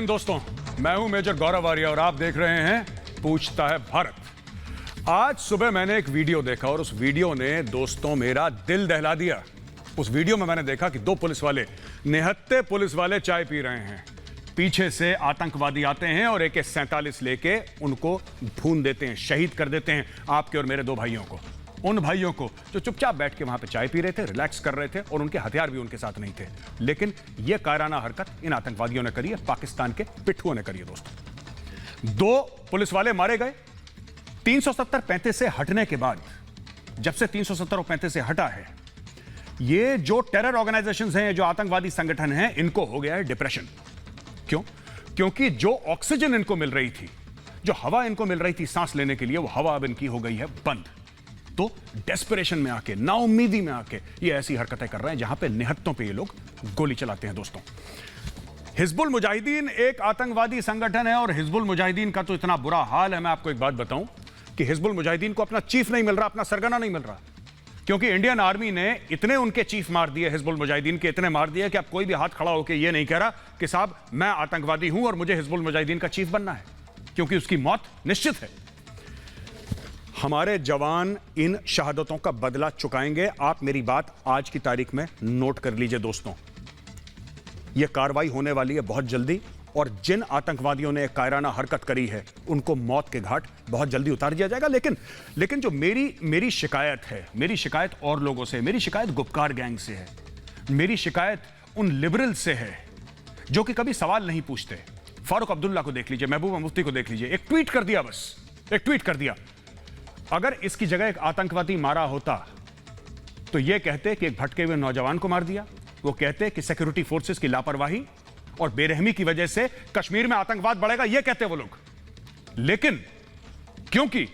दिन दोस्तों, मैं हूं मेजर गौरव आर्य और आप देख रहे हैं पूछता है भारत। आज सुबह मैंने एक वीडियो देखा और उस वीडियो ने दोस्तों मेरा दिल दहला दिया। उस वीडियो में मैंने देखा कि दो पुलिस वाले, निहत्थे पुलिस वाले चाय पी रहे हैं। पीछे से आतंकवादी आते हैं और AK-47 लेके उनको भून देते हैं, शहीद कर देते हैं आपके और मेरे दो भाइयों को। उन भाइयों को जो चुपचाप बैठ के वहां पे चाय पी रहे थे, रिलैक्स कर रहे थे और उनके हथियार भी उनके साथ नहीं थे। लेकिन यह कायराना हरकत इन आतंकवादियों ने करी है, पाकिस्तान के पिट्ठुओं ने करी है दोस्तों। दो पुलिस वाले मारे गए। 370-35 से हटने के बाद, जब से 370 और 35 से हटा है, ये जो टेरर ऑर्गेनाइजेशंस हैं, जो आतंकवादी संगठन हैं, इनको हो गया है डिप्रेशन। क्यों? क्योंकि जो ऑक्सीजन इनको मिल रही थी, जो हवा इनको मिल रही थी सांस लेने के लिए, वो हवा अब इनकी हो गई है बंद। तो डेस्परेशन में आके, नाउम्मीदी में आके ये ऐसी हरकतें कर रहे हैं जहां पे निहत्तों पे ये लोग गोली चलाते हैं दोस्तों। हिजबुल मुजाहिदीन एक आतंकवादी संगठन है और हिजबुल मुजाहिदीन का तो इतना बुरा हाल है। मैं आपको एक बात बताऊं कि हिजबुल मुजाहिदीन को अपना चीफ नहीं मिल रहा, अपना सरगना नहीं मिल रहा, क्योंकि इंडियन आर्मी ने इतने उनके चीफ मार दिए, हिजबुल मुजाहिदीन के इतने मार दिए कि अब कोई भी हाथ खड़ा होकर यह नहीं कह रहा कि साहब मैं आतंकवादी हूं और मुझे हिजबुल मुजाहिदीन का चीफ बनना है, क्योंकि उसकी मौत निश्चित है। हमारे जवान इन शहादतों का बदला चुकाएंगे। आप मेरी बात आज की तारीख में नोट कर लीजिए दोस्तों। यह कार्रवाई होने वाली है बहुत जल्दी और जिन आतंकवादियों ने कायराना हरकत करी है उनको मौत के घाट बहुत जल्दी उतार दिया जाएगा। लेकिन जो मेरी शिकायत है, मेरी शिकायत और लोगों से, मेरी शिकायत गुपकार गैंग से है, मेरी शिकायत उन लिबरल से है जो कि कभी सवाल नहीं पूछते। फारूक अब्दुल्ला को देख लीजिए, महबूबा मुफ्ती को देख लीजिए, एक ट्वीट कर दिया, बस एक ट्वीट कर दिया। अगर इसकी जगह एक आतंकवादी मारा होता तो यह कहते कि एक भटके हुए नौजवान को मार दिया, वो कहते कि सिक्योरिटी फोर्सेस की लापरवाही और बेरहमी की वजह से कश्मीर में आतंकवाद बढ़ेगा, यह कहते वो लोग। लेकिन क्योंकि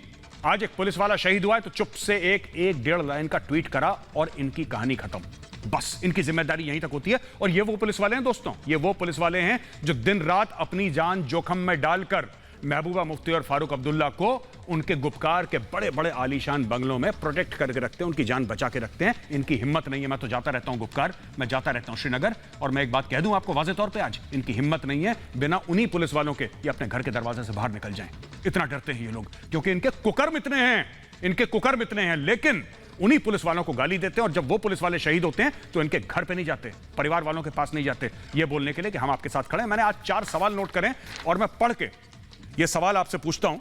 आज एक पुलिस वाला शहीद हुआ है तो चुप से एक 1.5 लाइन का ट्वीट करा और इनकी कहानी खत्म। बस इनकी जिम्मेदारी यहीं तक होती है। और ये वो पुलिस वाले हैं दोस्तों, ये वो पुलिस वाले हैं जो दिन रात अपनी जान जोखिम में डालकर महबूबा मुफ्ती और फारूक अब्दुल्ला को उनके गुपकार के बड़े बड़े आलीशान बंगलों में प्रोटेक्ट करके रखते हैं, उनकी जान बचा के रखते हैं। इनकी हिम्मत नहीं है। मैं तो जाता रहता हूं गुपकार, मैं जाता रहता हूं श्रीनगर, और मैं एक बात कह दूं आपको वाज़ेह तौर पे, आज इनकी हिम्मत नहीं है बिना उन्हीं पुलिस वालों के ये अपने घर के दरवाजे से बाहर निकल जाएं। इतना डरते हैं ये लोग, क्योंकि इनके कुकर्म इतने हैं, इनके कुकर्म इतने हैं। लेकिन उन्हीं पुलिस वालों को गाली देते हैं और जब वो पुलिस वाले शहीद होते हैं तो इनके घर पे नहीं जाते, परिवार वालों के पास नहीं जाते, ये बोलने के लिए कि हम आपके साथ खड़े हैं। मैंने आज 4 सवाल नोट करें और मैं पढ़ के ये सवाल आपसे पूछता हूं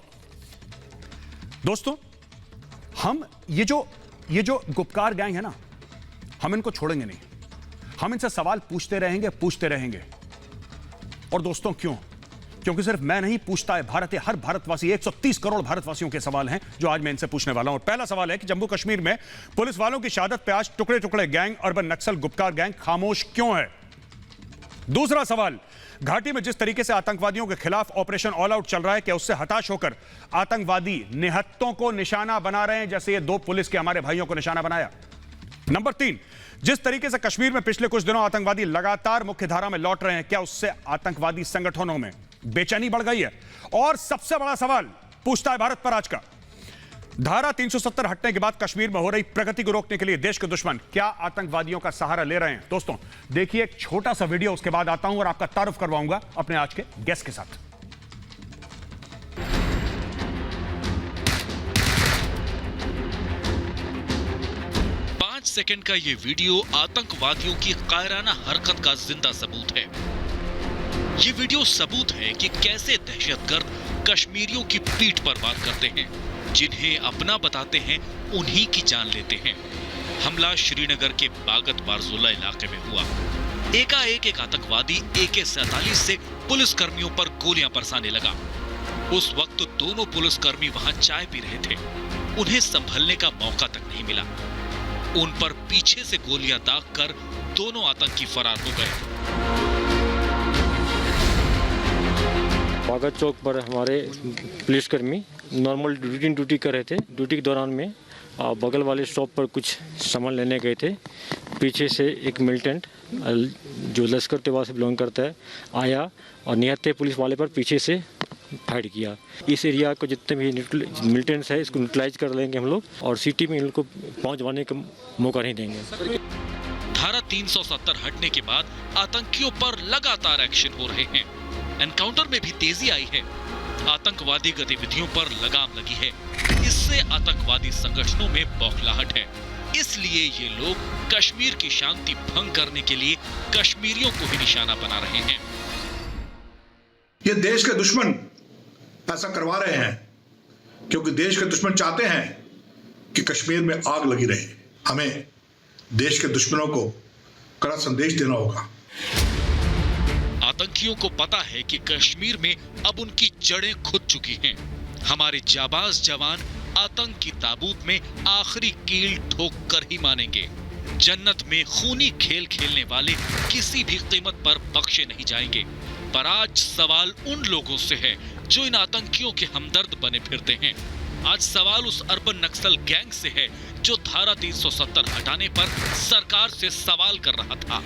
दोस्तों। हम ये जो गुपकार गैंग है ना, हम इनको छोड़ेंगे नहीं। हम इनसे सवाल पूछते रहेंगे। और दोस्तों क्यों? क्योंकि सिर्फ मैं नहीं पूछता है, भारत है, हर भारतवासी, 130 करोड़ भारतवासियों के सवाल हैं जो आज मैं इनसे पूछने वाला हूं। पहला सवाल है कि जम्मू कश्मीर में पुलिस वालों की शहादत पे आज टुकड़े टुकड़े गैंग, अर्बन नक्सल, गुपकार गैंग खामोश क्यों है? दूसरा सवाल, घाटी में जिस तरीके से आतंकवादियों के खिलाफ ऑपरेशन ऑल आउट चल रहा है, क्या उससे हताश होकर आतंकवादी निहत्तों को निशाना बना रहे हैं, जैसे ये 2 पुलिस के हमारे भाइयों को निशाना बनाया? नंबर 3, जिस तरीके से कश्मीर में पिछले कुछ दिनों आतंकवादी लगातार मुख्यधारा में लौट रहे हैं, क्या उससे आतंकवादी संगठनों में बेचैनी बढ़ गई है? और सबसे बड़ा सवाल पूछता है भारत पर आज का, धारा 370 हटने के बाद कश्मीर में हो रही प्रगति को रोकने के लिए देश के दुश्मन क्या आतंकवादियों का सहारा ले रहे हैं? दोस्तों देखिए एक छोटा सा वीडियो, उसके बाद आता हूं और आपका तारुफ करवाऊंगा अपने आज के गेस्ट के साथ। 5 सेकंड का ये वीडियो आतंकवादियों की कायराना हरकत का जिंदा सबूत है। ये वीडियो सबूत है कि कैसे दहशतगर्द कश्मीरियों की पीठ पर वार करते हैं, जिन्हें अपना बताते हैं उन्हीं की जान लेते हैं। हमला श्रीनगर के बागत बारजुल्ला इलाके में हुआ। एकाएक एक आतंकवादी AK-47 से पुलिसकर्मियों पर गोलियां बरसाने लगा। उस वक्त दोनों पुलिसकर्मी वहां चाय पी रहे थे, उन्हें संभलने का मौका तक नहीं मिला। उन पर पीछे से गोलियां दागकर दोनों आतंकी फरार हो गए। बागत चौक पर हमारे पुलिसकर्मी नॉर्मल ड्यूटी कर रहे थे। ड्यूटी के दौरान में बगल वाले शॉप पर कुछ सामान लेने गए थे। पीछे से एक मिलिटेंट जो लश्कर तैयबा से बिलोंग करता है आया और निहत्थे पुलिस वाले पर पीछे से फायर किया। इस एरिया को जितने भी मिलिटेंट्स है इसको न्यूट्रलाइज कर लेंगे हम लोग और सिटी में इन लोग को पहुंचवाने का मौका नहीं देंगे। धारा 370 हटने के बाद आतंकियों पर लगातार एक्शन हो रहे हैं। एनकाउंटर में भी तेजी आई है। आतंकवादी गतिविधियों पर लगाम लगी है। इससे आतंकवादी संगठनों में बौखलाहट है। इसलिए ये लोग कश्मीर की शांति भंग करने के लिए कश्मीरियों को ही निशाना बना रहे हैं। ये देश के दुश्मन ऐसा करवा रहे हैं क्योंकि देश के दुश्मन चाहते हैं कि कश्मीर में आग लगी रहे। हमें देश के दुश्मनों को कड़ा संदेश देना होगा। आतंकियों को पता है कि कश्मीर में अब उनकी जड़ें खुद चुकी हैं। हमारे जाबाज जवान आतंक की ताबूत में आखिरी कील ठोक कर ही मानेंगे। जन्नत में खूनी खेल खेलने वाले किसी भी कीमत पर बख्शे नहीं जाएंगे। पर आज सवाल उन लोगों से है जो इन आतंकियों के हमदर्द बने फिरते हैं। आज सवाल उस अर्बन नक्सल गैंग से है जो धारा 370 हटाने पर सरकार से सवाल कर रहा था।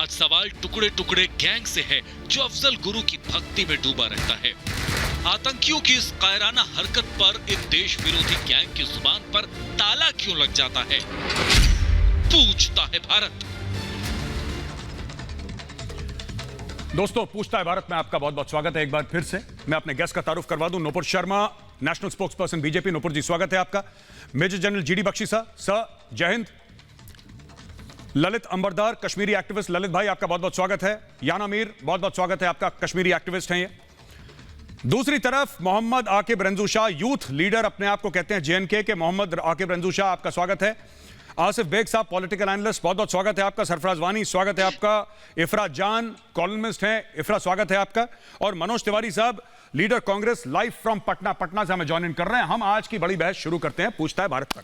आज सवाल टुकड़े टुकड़े गैंग से है जो अफजल गुरु की भक्ति में डूबा रहता है। आतंकियों की इस कायराना हरकत पर इन देश विरोधी गैंग की जुबान पर ताला क्यों लग जाता है, पूछता है भारत। दोस्तों, पूछता है भारत में आपका बहुत बहुत स्वागत है। एक बार फिर से मैं अपने गेस्ट का तारुफ करवा दूं। Nupur Sharma, national spokesperson BJP. Nupur ji, स्वागत है आपका। Major general GD Bakshi sir, जय हिंद। ललित अंबरदार, कश्मीरी एक्टिविस्ट। ललित भाई, आपका बहुत बहुत स्वागत है। याना मीर, बहुत बहुत स्वागत है आपका, कश्मीरी एक्टिविस्ट हैं ये। दूसरी तरफ मोहम्मद आकिब रंजू शाह, यूथ लीडर अपने आप को कहते हैं जेएनके के। मोहम्मद आकिब रंजू शाह, आपका स्वागत है। आसिफ बेग साहब, पॉलिटिकल एनालिस्ट, बहुत बहुत स्वागत है आपका। सरफराज वानी, स्वागत है आपका। इफरा जान, कॉलमिस्ट हैं। इफरा, स्वागत है आपका। और मनोज तिवारी साहब, leader Congress, live from Patna. Patna से हमें ज्वाइन इन कर रहे हैं। हम आज की बड़ी बहस शुरू करते हैं पूछता है भारत पर।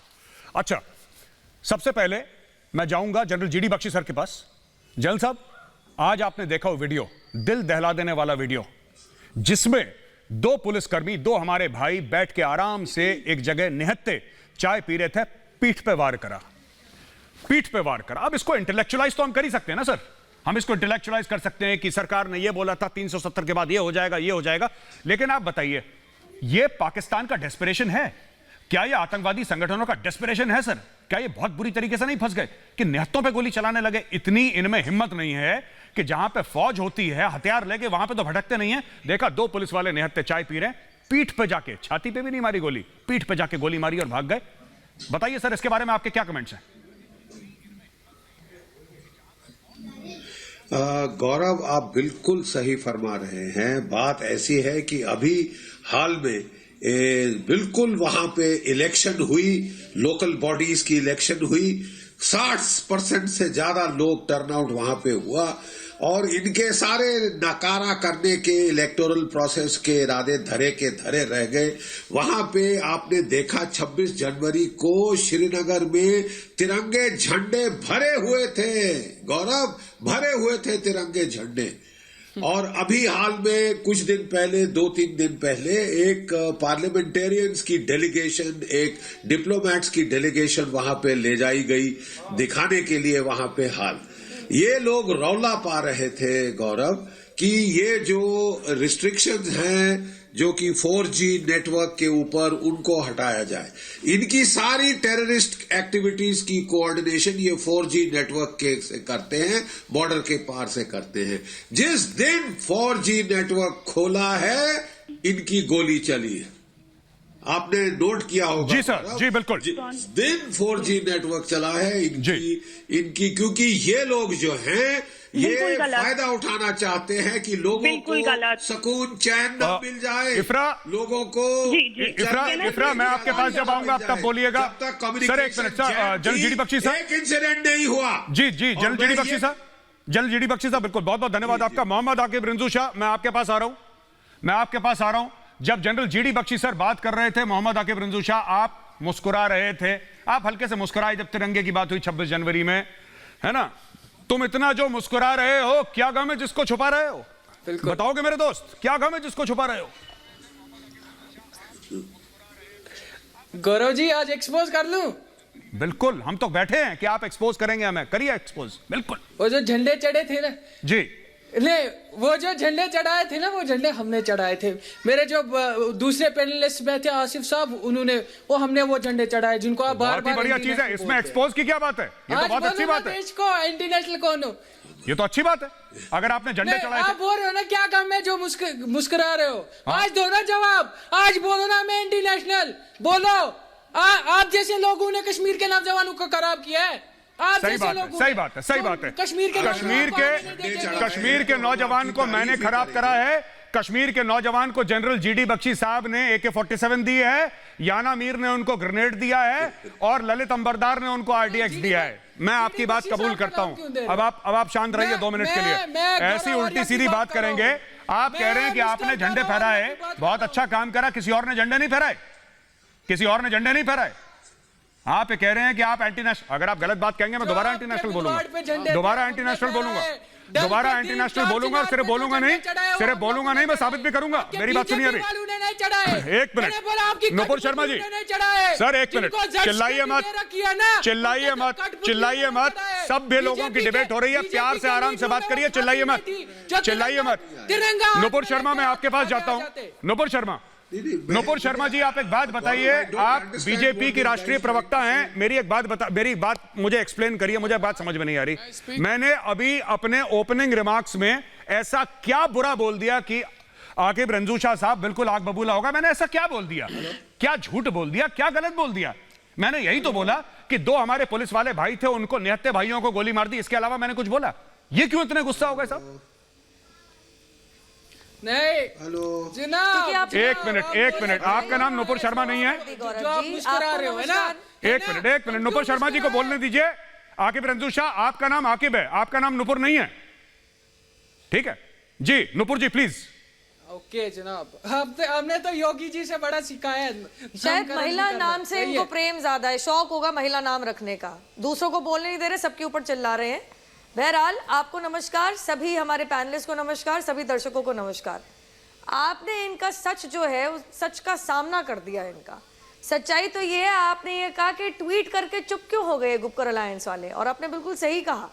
अच्छा, सबसे पहले मैं जाऊंगा जनरल जीडी बख्शी सर के पास। जनरल साहब, आज आपने देखा वो वीडियो, दिल दहला देने वाला वीडियो, जिसमें दो पुलिसकर्मी, दो हमारे भाई बैठ के आराम से एक जगह निहत्ते चाय पी रहे थे, पीठ पे वार करा। पीठ पे वार करा। अब इसको इंटेलेक्चुअलाइज तो हम कर ही सकते हैं ना सर, हम इसको इंटेलेक्चुअलाइज कर सकते हैं कि सरकार ने यह बोला था 370 के बाद ये हो जाएगा, ये हो जाएगा। लेकिन आप बताइए, ये पाकिस्तान का डेस्परेशन है क्या? ये आतंकवादी संगठनों का डेस्परेशन है सर? क्या ये बहुत बुरी तरीके से नहीं फंस गए कि निहत्तों पे गोली चलाने लगे? इतनी इनमें हिम्मत नहीं है कि जहां पे फौज होती है हथियार लेके, वहां पे तो भटकते नहीं है। देखा, दो पुलिस वाले निहत्ते चाय पी रहे हैं, पीठ पे जाके, छाती पे भी नहीं मारी गोली, पीठ पे जाके गोली मारी और भाग गए। बताइए सर, इसके बारे में आपके क्या कमेंट्स हैं? गौरव, आप बिल्कुल सही फरमा रहे हैं। बात ऐसी है कि अभी हाल में बिल्कुल वहां पे इलेक्शन हुई, लोकल बॉडीज की इलेक्शन हुई, 60% से ज्यादा लोग टर्नआउट वहां पे हुआ और इनके सारे नकारा करने के इलेक्टोरल प्रोसेस के इरादे धरे के धरे रह गए। वहां पे आपने देखा 26 जनवरी को श्रीनगर में तिरंगे झंडे भरे हुए थे, गौरव, भरे हुए थे तिरंगे झंडे। और अभी हाल में कुछ दिन पहले, 2-3 दिन पहले, एक पार्लियामेंटेरियंस की डेलीगेशन, एक डिप्लोमैट्स की डेलीगेशन वहां पे ले जाई गई दिखाने के लिए वहां पे हाल। ये लोग रौला पा रहे थे गौरव कि ये जो रिस्ट्रिक्शंस हैं जो कि 4G नेटवर्क के ऊपर, उनको हटाया जाए। इनकी सारी टेररिस्ट एक्टिविटीज की कोऑर्डिनेशन ये 4G नेटवर्क के से करते हैं, बॉर्डर के पार से करते हैं। जिस दिन 4G नेटवर्क खोला है, इनकी गोली चली है। आपने नोट किया होगा। जी सर, जी बिल्कुल। जिस दिन 4G नेटवर्क चला है इनकी क्योंकि ये लोग जो हैं ये फायदा उठाना चाहते हैं कि लोगों को सुकून चैन न मिल जाए। इफ्रा, लोगों को इफ्रा, मैं आपके पास जब आऊंगा आप तब बोलिएगा। सर एक मिनट, जनरल जीडी बख्शी साहब, एक इंसिडेंट नहीं हुआ। जी जी, जनरल जीडी बख्शी साहब, जनरल जीडी बख्शी साहब, बिल्कुल, बहुत बहुत धन्यवाद आपका। मोहम्मद आकिब रंजू शाह, मैं आपके पास आ रहा हूं। जब जनरल जीडी बख्शी सर बात कर रहे थे, मोहम्मद आकिब रंजू शाह, आप मुस्कुरा रहे थे, आप हल्के से मुस्कुराए जब तिरंगे की बात हुई 26 जनवरी में, है ना? तुम इतना जो मुस्कुरा रहे हो, क्या गम है जिसको छुपा रहे हो? बताओगे मेरे दोस्त, क्या गम है जिसको छुपा रहे हो? गौरव जी, आज एक्सपोज कर लूं? बिल्कुल, हम तो बैठे हैं कि आप एक्सपोज करेंगे हमें, करिए एक्सपोज, बिल्कुल। वो जो झंडे चढ़े थे ना जी, नहीं, वो जो झंडे चढ़ाए थे ना, वो झंडे हमने चढ़ाए थे। मेरे जो दूसरे पैनलिस्ट में थे, आसिफ साहब, उन्होंने हमने वो झंडे चढ़ाए जिनको आप बार-बार। बढ़िया चीज है, इसमें एक्सपोज की क्या बात है? ये तो बहुत अच्छी बात है। इसको इंटरनेशनल कौन हो? ये तो अच्छी बात है। अगर आपने झंडे चढ़ाए आप थे, बोल रहे हो ना क्या काम है जो मुस्कुरा रहे हो? आज दो ना जवाब, आज बोलो ना मैं एंटी नेशनल बोलो। आप जैसे लोगों ने कश्मीर के नौजवानों को खराब किया है। सही बात है, सही बात है, सही बात है। कश्मीर के नौजवान को मैंने खराब करा है। कश्मीर के नौजवान को जनरल जीडी बख्शी साहब ने AK-47 दी है, याना मीर ने उनको ग्रेनेड दिया है और ललित अंबरदार ने उनको RDX दिया है। मैं आपकी बात कबूल करता हूं। अब आप शांत रहिए 2 मिनट के लिए। ऐसी उल्टी सीधी बात करेंगे। आप कह रहे हैं कि आपने झंडे फहराए, बहुत अच्छा काम करा, किसी और ने झंडे नहीं फहराए, किसी और ने झंडे नहीं फहराए। आप ये कह रहे हैं कि आप एंटी नेशनल, अगर आप गलत बात कहेंगे मैं दोबारा एंटी नेशनल बोलूंगा, दोबारा एंटी नेशनल बोलूंगा, दोबारा एंटी नेशनल बोलूंगा और सिर्फ बोलूंगा नहीं, मैं साबित भी करूंगा। मेरी बात सुनिए अभी, एक मिनट। नुपुर शर्मा जी, सर एक मिनट, चिल्लाइए मत। सभ्य लोगों की डिबेट हो रही है, प्यार से आराम से बात करिए, चिल्लाइए मत। नुपुर शर्मा, मैं आपके पास जाता हूं। नुपुर शर्मा जी, आप एक बात बताइए, आप बीजेपी की राष्ट्रीय प्रवक्ता हैं। मेरी बात मुझे एक्सप्लेन करिए, मुझे बात समझ में नहीं आ रही। मैंने अभी अपने ओपनिंग रिमार्क्स में ऐसा क्या बुरा बोल दिया कि आकिब रंजूशा साहब बिल्कुल आग बबूला होगा? मैंने ऐसा क्या बोल दिया? क्या झूठ बोल दिया? क्या गलत बोल दिया? मैंने यही तो बोला कि 2 हमारे पुलिस वाले भाई थे, उनको निहत्थे भाइयों को गोली मार दी। इसके अलावा मैंने कुछ बोला? ये क्यों इतने गुस्सा हो गए साहब? नहीं, हेलो जनाब, एक मिनट। आपका नाम नुपुर शर्मा नहीं है? जो आप मुस्कुरा रहे हो है ना? एक मिनट। नुपुर शर्मा जी को बोलने दीजिए। आकिब रंजूशा, आपका नाम आकिब है, आपका नाम नुपुर नहीं है, ठीक है जी? नुपुर जी प्लीज। ओके जनाब, हमने तो योगी जी से बड़ा सीखा है। शायद महिला नाम से इनको प्रेम ज्यादा है, शौक होगा महिला नाम रखने का। दूसरों को बोलने नहीं दे रहे, सबके ऊपर चिल्ला रहे हैं। बहरहाल आपको नमस्कार, सभी हमारे पैनलिस्ट को नमस्कार, सभी दर्शकों को नमस्कार। आपने इनका सच जो है उस सच का सामना कर दिया। इनका सच्चाई तो ये है, आपने ये कहा कि ट्वीट करके चुप क्यों हो गए गुपकर अलायंस वाले, और आपने बिल्कुल सही कहा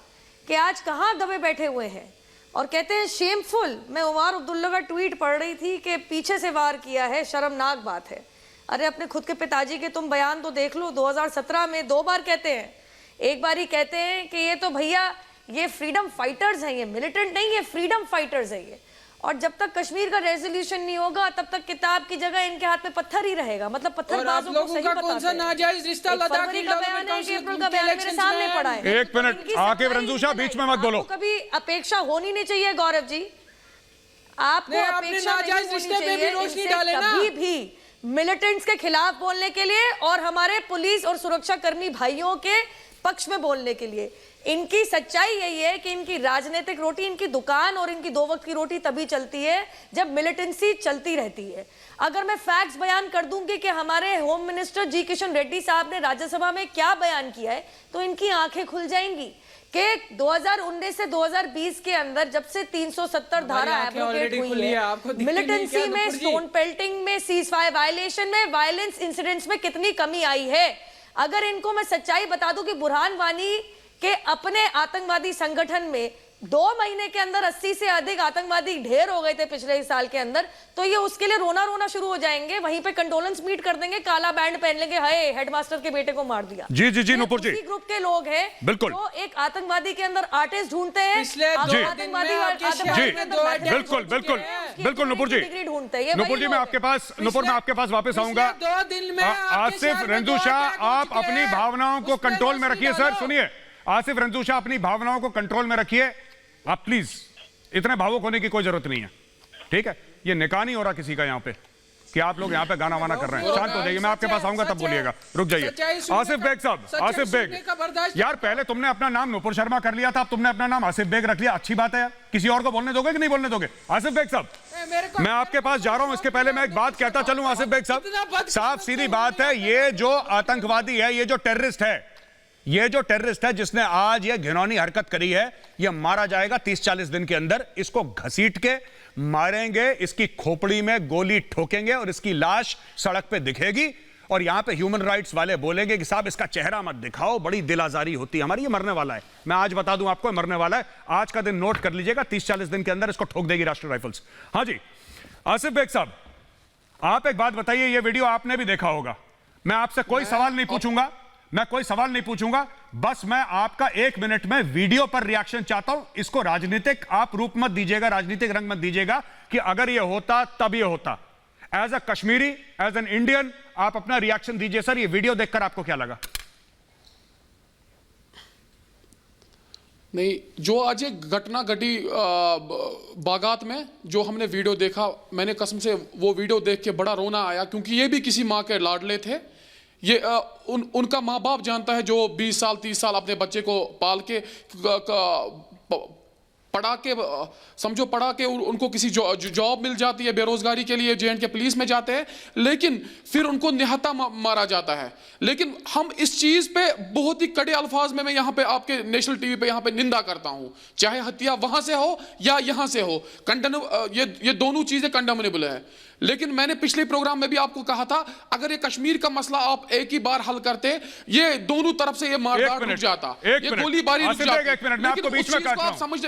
कि आज कहाँ दबे बैठे हुए हैं और कहते हैं शेमफुल। मैं उमर अब्दुल्ला का ट्वीट पढ़ रही थी कि पीछे से वार किया है, शर्मनाक बात है। अरे अपने खुद के पिताजी के तुम बयान तो देख लो, 2017 में 2 बार कहते हैं। एक बार ही कहते हैं कि ये तो भैया ये फ्रीडम फाइटर्स हैं, ये मिलिटेंट नहीं, ये फ्रीडम फाइटर्स हैं ये, और जब तक कश्मीर का रेजोल्यूशन नहीं होगा तब तक किताब की जगह इनके हाथ में पत्थर ही रहेगा। मतलब पत्थरबाजों को सही बताते हैं। नाजायज रिश्ता लद्दाख की का बयान है कि अप्रैल का बयान मेरे सामने पड़ा है। एक मिनट, आकिब रंजूशा बीच में मत बोलो। कभी अपेक्षा होनी नहीं चाहिए गौरव जी, आपको अपेक्षा नहीं होनी चाहिए कभी भी मिलिटेंट्स के खिलाफ बोलने के लिए और हमारे पुलिस और सुरक्षा कर्मी भाइयों के पक्ष में बोलने के लिए। इनकी सच्चाई यही है कि इनकी राजनीतिक रोटी, इनकी दुकान और इनकी 2 वक्त की रोटी तभी चलती है जब मिलिटेंसी चलती रहती है। अगर मैं फैक्ट्स बयान कर दूंगी कि हमारे होम मिनिस्टर जी किशन रेड्डी साहब ने राज्यसभा में क्या बयान किया है तो इनकी आंखें खुल जाएंगी कि 2019 से 2020 के अंदर जब से 370 धारा एब्रोगेट हुई है, मिलिटेंसी में, स्टोन पेल्टिंग में, सीज फायर वायलेशन में, वायलेंस इंसिडेंट्स में कितनी कमी आई है। अगर इनको मैं सच्चाई बता दूं कि बुरहान वानी के अपने आतंकवादी संगठन में 2 महीने के अंदर 80 से अधिक आतंकवादी ढेर हो गए थे पिछले साल के अंदर, तो ये उसके लिए रोना शुरू हो जाएंगे, वहीं पे कंडोलेंस मीट कर देंगे, काला बैंड पहन लेंगे, हाय हेडमास्टर के बेटे को मार दिया। जी नुपुर जी, ग्रुप के लोग हैं बिल्कुल, जो एक आतंकवादी के अंदर आर्टिस्ट ढूंढते हैं, बिल्कुल नुपुर जी मैं आपके पास वापस आऊंगा। 2 दिन में आसिफ रंजूशा, आप अपनी भावनाओं को कंट्रोल में रखिए। सर सुनिए, आसिफ रंजूशा अपनी भावनाओं को कंट्रोल में रखिए आप प्लीज। इतने भावुक होने की कोई जरूरत नहीं है, ठीक है? ये निकाह नहीं हो रहा किसी का यहाँ पे कि आप लोग यहाँ पे गाना वाना कर रहे हैं। शांत हो जाइए, मैं आपके पास आऊंगा तब बोलिएगा। रुक जाइए आसिफ बेग साहब, आसिफ बेग यार, पहले तुमने अपना नाम नुपुर शर्मा कर लिया था, अब तुमने अपना नाम आसिफ बेग रख लिया, अच्छी बात है यार। किसी और को बोलने दोगे कि नहीं बोलने दोगे? आसिफ बेग साहब, मैं आपके पास जा रहा हूं, इसके पहले मैं एक बात कहता चलूं। आसिफ बेग साहब, साफ सीधी बात है, ये जो आतंकवादी है, ये जो टेररिस्ट है, जिसने आज ये घिनौनी हरकत करी है, ये मारा जाएगा 30-40 दिन के अंदर। इसको घसीट के मारेंगे, इसकी खोपड़ी में गोली ठोकेंगे और इसकी लाश सड़क पे दिखेगी और यहां पे ह्यूमन राइट्स वाले बोलेंगे कि साहब इसका चेहरा मत दिखाओ, बड़ी दिल आजारी होती है हमारी। ये मरने वाला है, मैं आज बता दूं आपको, मरने वाला है। आज का दिन नोट कर लीजिएगा, 30-40 दिन के अंदर इसको ठोक देगी राष्ट्रीय राइफल्स। हाँ जी आसिफ बेग साहब, आप एक बात बताइए, ये वीडियो आपने भी देखा होगा, मैं आपसे कोई सवाल नहीं पूछूंगा, मैं कोई सवाल नहीं पूछूंगा, बस मैं आपका 1 मिनट में वीडियो पर रिएक्शन चाहता हूं। इसको राजनीतिक आप रूप मत दीजिएगा, राजनीतिक रंग मत दीजिएगा कि अगर यह होता तब यह होता। As a Kashmiri, as an Indian, आप अपना रिएक्शन दीजिए। सर, ये वीडियो देखकर आपको क्या लगा? नहीं, जो आज एक घटना घटी बागात में, जो हमने वीडियो देखा, मैंने कसम से वो वीडियो देख के बड़ा रोना आया, क्योंकि ये भी किसी माँ के लाडले थे। ये उनका माँ बाप जानता है, जो 20 साल 30 साल अपने बच्चे को पाल के पढ़ा के, समझो पढ़ा के उनको किसी जॉब मिल जाती है, बेरोजगारी के लिए J&K पुलिस में जाते हैं, लेकिन फिर उनको निहत्था मारा जाता है। लेकिन हम इस चीज पे बहुत ही कड़े अल्फाज में मैं यहाँ पे आपके नेशनल टीवी पे यहाँ पे निंदा करता हूँ, चाहे हत्या वहां से हो या यहाँ से हो। ये दोनों चीजें कंडेमनेबल है। लेकिन मैंने पिछले प्रोग्राम में भी आपको कहा था, अगर ये कश्मीर का मसला आप एक ही बार हल करते, ये दोनों तरफ से ये मारदार रुक जाता, ये गोलीबारी रुक जाती। एक मिनट, मैं आपको बीच में काट रहा हूं। समझ,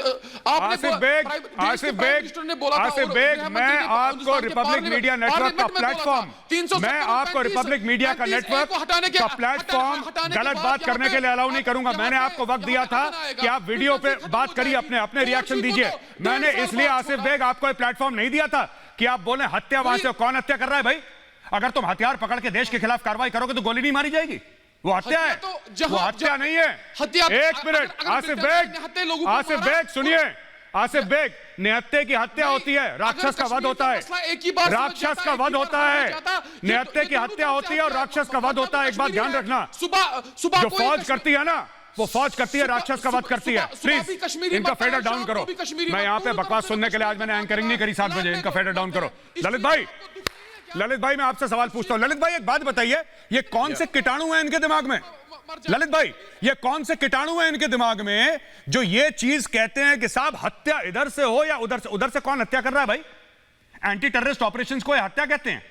आसिफ बेग, मैं आपको रिपब्लिक मीडिया नेटवर्क का प्लेटफॉर्म, मैं आपको रिपब्लिक मीडिया का नेटवर्क का प्लेटफॉर्म गलत बात करने के लिए अलाउ नहीं करूंगा। मैंने आपको वक्त दिया था कि आप वीडियो पे बात करिए, अपने रिएक्शन दीजिए। मैंने इसलिए आसिफ बेग आपको एक प्लेटफॉर्म नहीं दिया था कि आप बोले हत्या वहां से। कौन हत्या कर रहा है भाई? अगर तुम हथियार पकड़ के देश के खिलाफ कार्रवाई करोगे तो गोली नहीं मारी जाएगी? वो हत्या है, वो हत्या नहीं है। एक मिनट आसिफ बेग सुनिए। आसिफ बेग, निहत्थे की हत्या होती है, राक्षस का वध होता है, राक्षस का वध होता है। निहत्थे की हत्या होती है और राक्षस का वध होता है। एक बात ध्यान रखना, जो फौज करती है ना, वो फौज करती है, राक्षस का वध करती है। प्लीज इनका फेडर डाउन करो। मैं यहाँ पे बकवास सुनने के लिए आज मैंने एंकरिंग नहीं करी 7 बजे। इनका फेडर डाउन करो। ललित भाई मैं आपसे सवाल पूछता हूँ। ललित भाई एक बात बताइए, ये कौन से कीटाणु हैं इनके दिमाग में? ललित भाई, ये कौन से कीटाणु हैं इनके दिमाग में जो ये चीज कहते हैं कि साहब हत्या इधर से हो या उधर से? उधर से कौन हत्या कर रहा है भाई? एंटी टेररिस्ट ऑपरेशंस को हत्या कहते हैं?